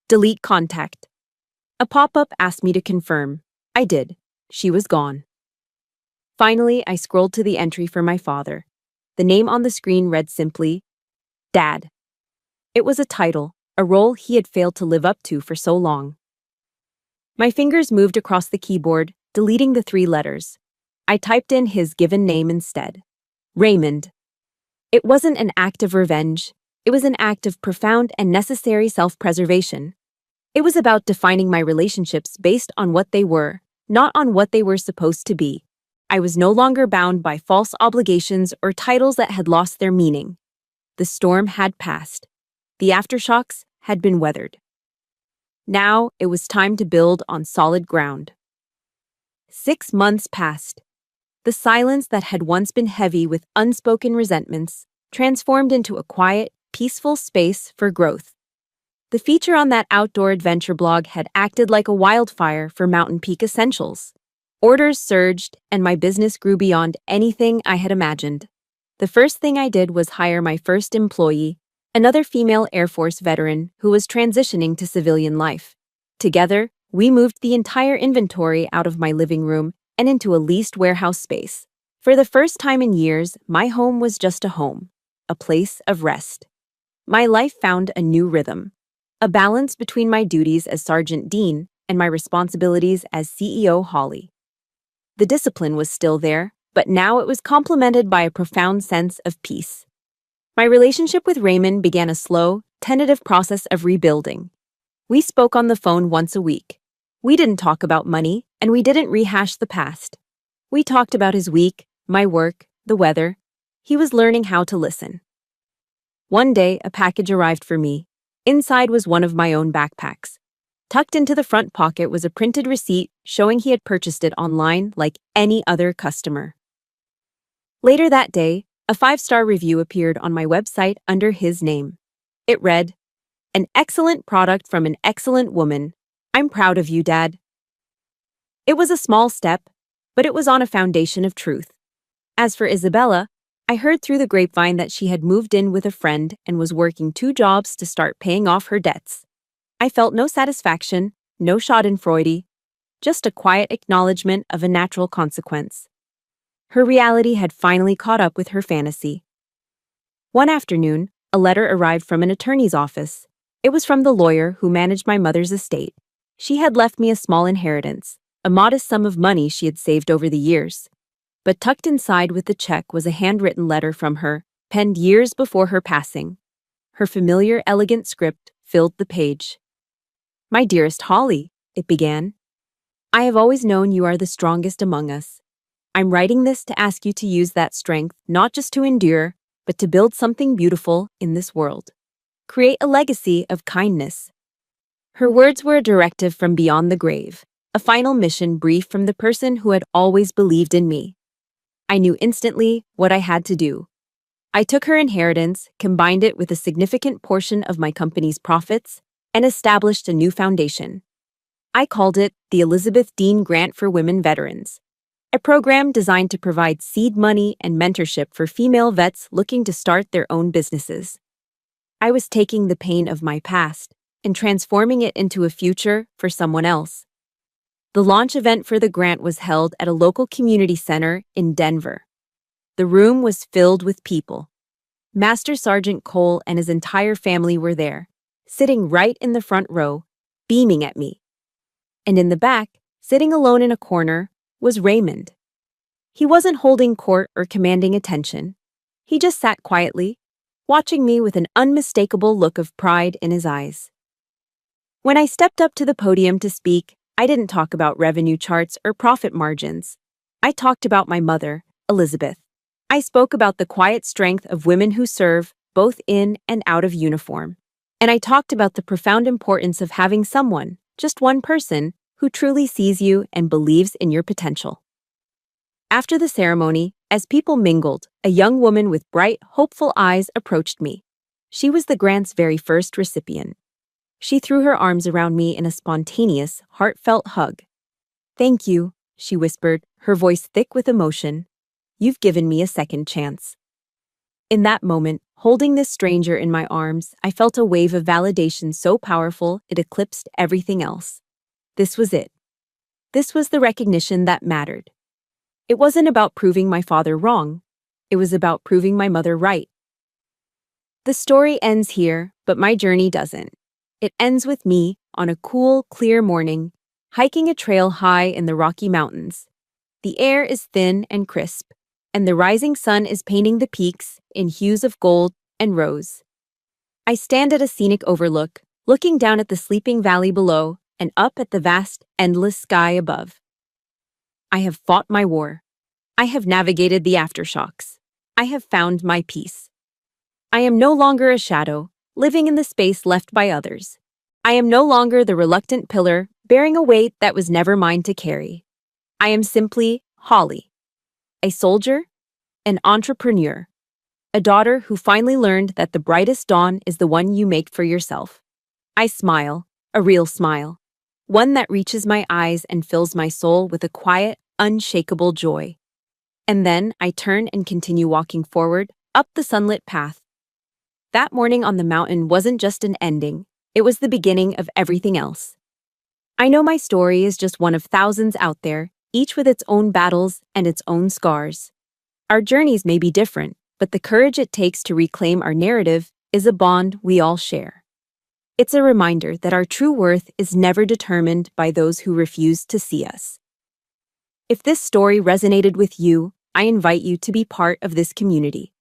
[SPEAKER 1] Delete contact. A pop-up asked me to confirm. I did. She was gone. Finally, I scrolled to the entry for my father. The name on the screen read simply, Dad. It was a title, a role he had failed to live up to for so long. My fingers moved across the keyboard, deleting the 3 letters. I typed in his given name instead. Raymond. It wasn't an act of revenge. It was an act of profound and necessary self-preservation. It was about defining my relationships based on what they were, not on what they were supposed to be. I was no longer bound by false obligations or titles that had lost their meaning. The storm had passed. The aftershocks had been weathered. Now it was time to build on solid ground. 6 months passed. The silence that had once been heavy with unspoken resentments transformed into a quiet, peaceful space for growth. The feature on that outdoor adventure blog had acted like a wildfire for Mountain Peak Essentials. Orders surged, and my business grew beyond anything I had imagined. The first thing I did was hire my first employee, another female Air Force veteran who was transitioning to civilian life. Together, we moved the entire inventory out of my living room and into a leased warehouse space. For the first time in years, my home was just a home, a place of rest. My life found a new rhythm, a balance between my duties as Sergeant Dean and my responsibilities as CEO Holly. The discipline was still there, but now it was complemented by a profound sense of peace. My relationship with Raymond began a slow, tentative process of rebuilding. We spoke on the phone once a week. We didn't talk about money, and we didn't rehash the past. We talked about his week, my work, the weather. He was learning how to listen. One day, a package arrived for me. Inside was one of my own backpacks. Tucked into the front pocket was a printed receipt showing he had purchased it online like any other customer. Later that day, a 5-star review appeared on my website under his name. It read, "An excellent product from an excellent woman. I'm proud of you, Dad." It was a small step, but it was on a foundation of truth. As for Isabella, I heard through the grapevine that she had moved in with a friend and was working 2 jobs to start paying off her debts. I felt no satisfaction, no schadenfreude, just a quiet acknowledgement of a natural consequence. Her reality had finally caught up with her fantasy. One afternoon, a letter arrived from an attorney's office. It was from the lawyer who managed my mother's estate. She had left me a small inheritance, a modest sum of money she had saved over the years. But tucked inside with the check was a handwritten letter from her, penned years before her passing. Her familiar, elegant script filled the page. "My dearest Holly," it began, "I have always known you are the strongest among us. I'm writing this to ask you to use that strength not just to endure, but to build something beautiful in this world. Create a legacy of kindness." Her words were a directive from beyond the grave, a final mission brief from the person who had always believed in me. I knew instantly what I had to do. I took her inheritance, combined it with a significant portion of my company's profits, and established a new foundation. I called it the Elizabeth Dean Grant for Women Veterans, a program designed to provide seed money and mentorship for female vets looking to start their own businesses. I was taking the pain of my past, and transforming it into a future for someone else. The launch event for the grant was held at a local community center in Denver. The room was filled with people. Master Sergeant Cole and his entire family were there, sitting right in the front row, beaming at me. And in the back, sitting alone in a corner, was Raymond. He wasn't holding court or commanding attention. He just sat quietly, watching me with an unmistakable look of pride in his eyes. When I stepped up to the podium to speak, I didn't talk about revenue charts or profit margins. I talked about my mother, Elizabeth. I spoke about the quiet strength of women who serve, both in and out of uniform. And I talked about the profound importance of having someone, just one person, who truly sees you and believes in your potential. After the ceremony, as people mingled, a young woman with bright, hopeful eyes approached me. She was the grant's very first recipient. She threw her arms around me in a spontaneous, heartfelt hug. "Thank you," she whispered, her voice thick with emotion. "You've given me a second chance." In that moment, holding this stranger in my arms, I felt a wave of validation so powerful it eclipsed everything else. This was it. This was the recognition that mattered. It wasn't about proving my father wrong. It was about proving my mother right. The story ends here, but my journey doesn't. It ends with me, on a cool, clear morning, hiking a trail high in the Rocky Mountains. The air is thin and crisp, and the rising sun is painting the peaks in hues of gold and rose. I stand at a scenic overlook, looking down at the sleeping valley below and up at the vast, endless sky above. I have fought my war. I have navigated the aftershocks. I have found my peace. I am no longer a shadow, living in the space left by others. I am no longer the reluctant pillar, bearing a weight that was never mine to carry. I am simply Holly, a soldier, an entrepreneur, a daughter who finally learned that the brightest dawn is the one you make for yourself. I smile, a real smile, one that reaches my eyes and fills my soul with a quiet, unshakable joy. And then I turn and continue walking forward, up the sunlit path. That morning on the mountain wasn't just an ending, it was the beginning of everything else. I know my story is just one of thousands out there, each with its own battles and its own scars. Our journeys may be different, but the courage it takes to reclaim our narrative is a bond we all share. It's a reminder that our true worth is never determined by those who refuse to see us. If this story resonated with you, I invite you to be part of this community.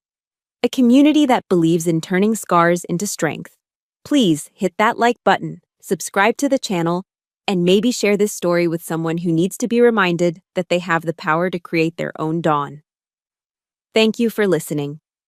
[SPEAKER 1] A community that believes in turning scars into strength. Please hit that like button, subscribe to the channel, and maybe share this story with someone who needs to be reminded that they have the power to create their own dawn. Thank you for listening.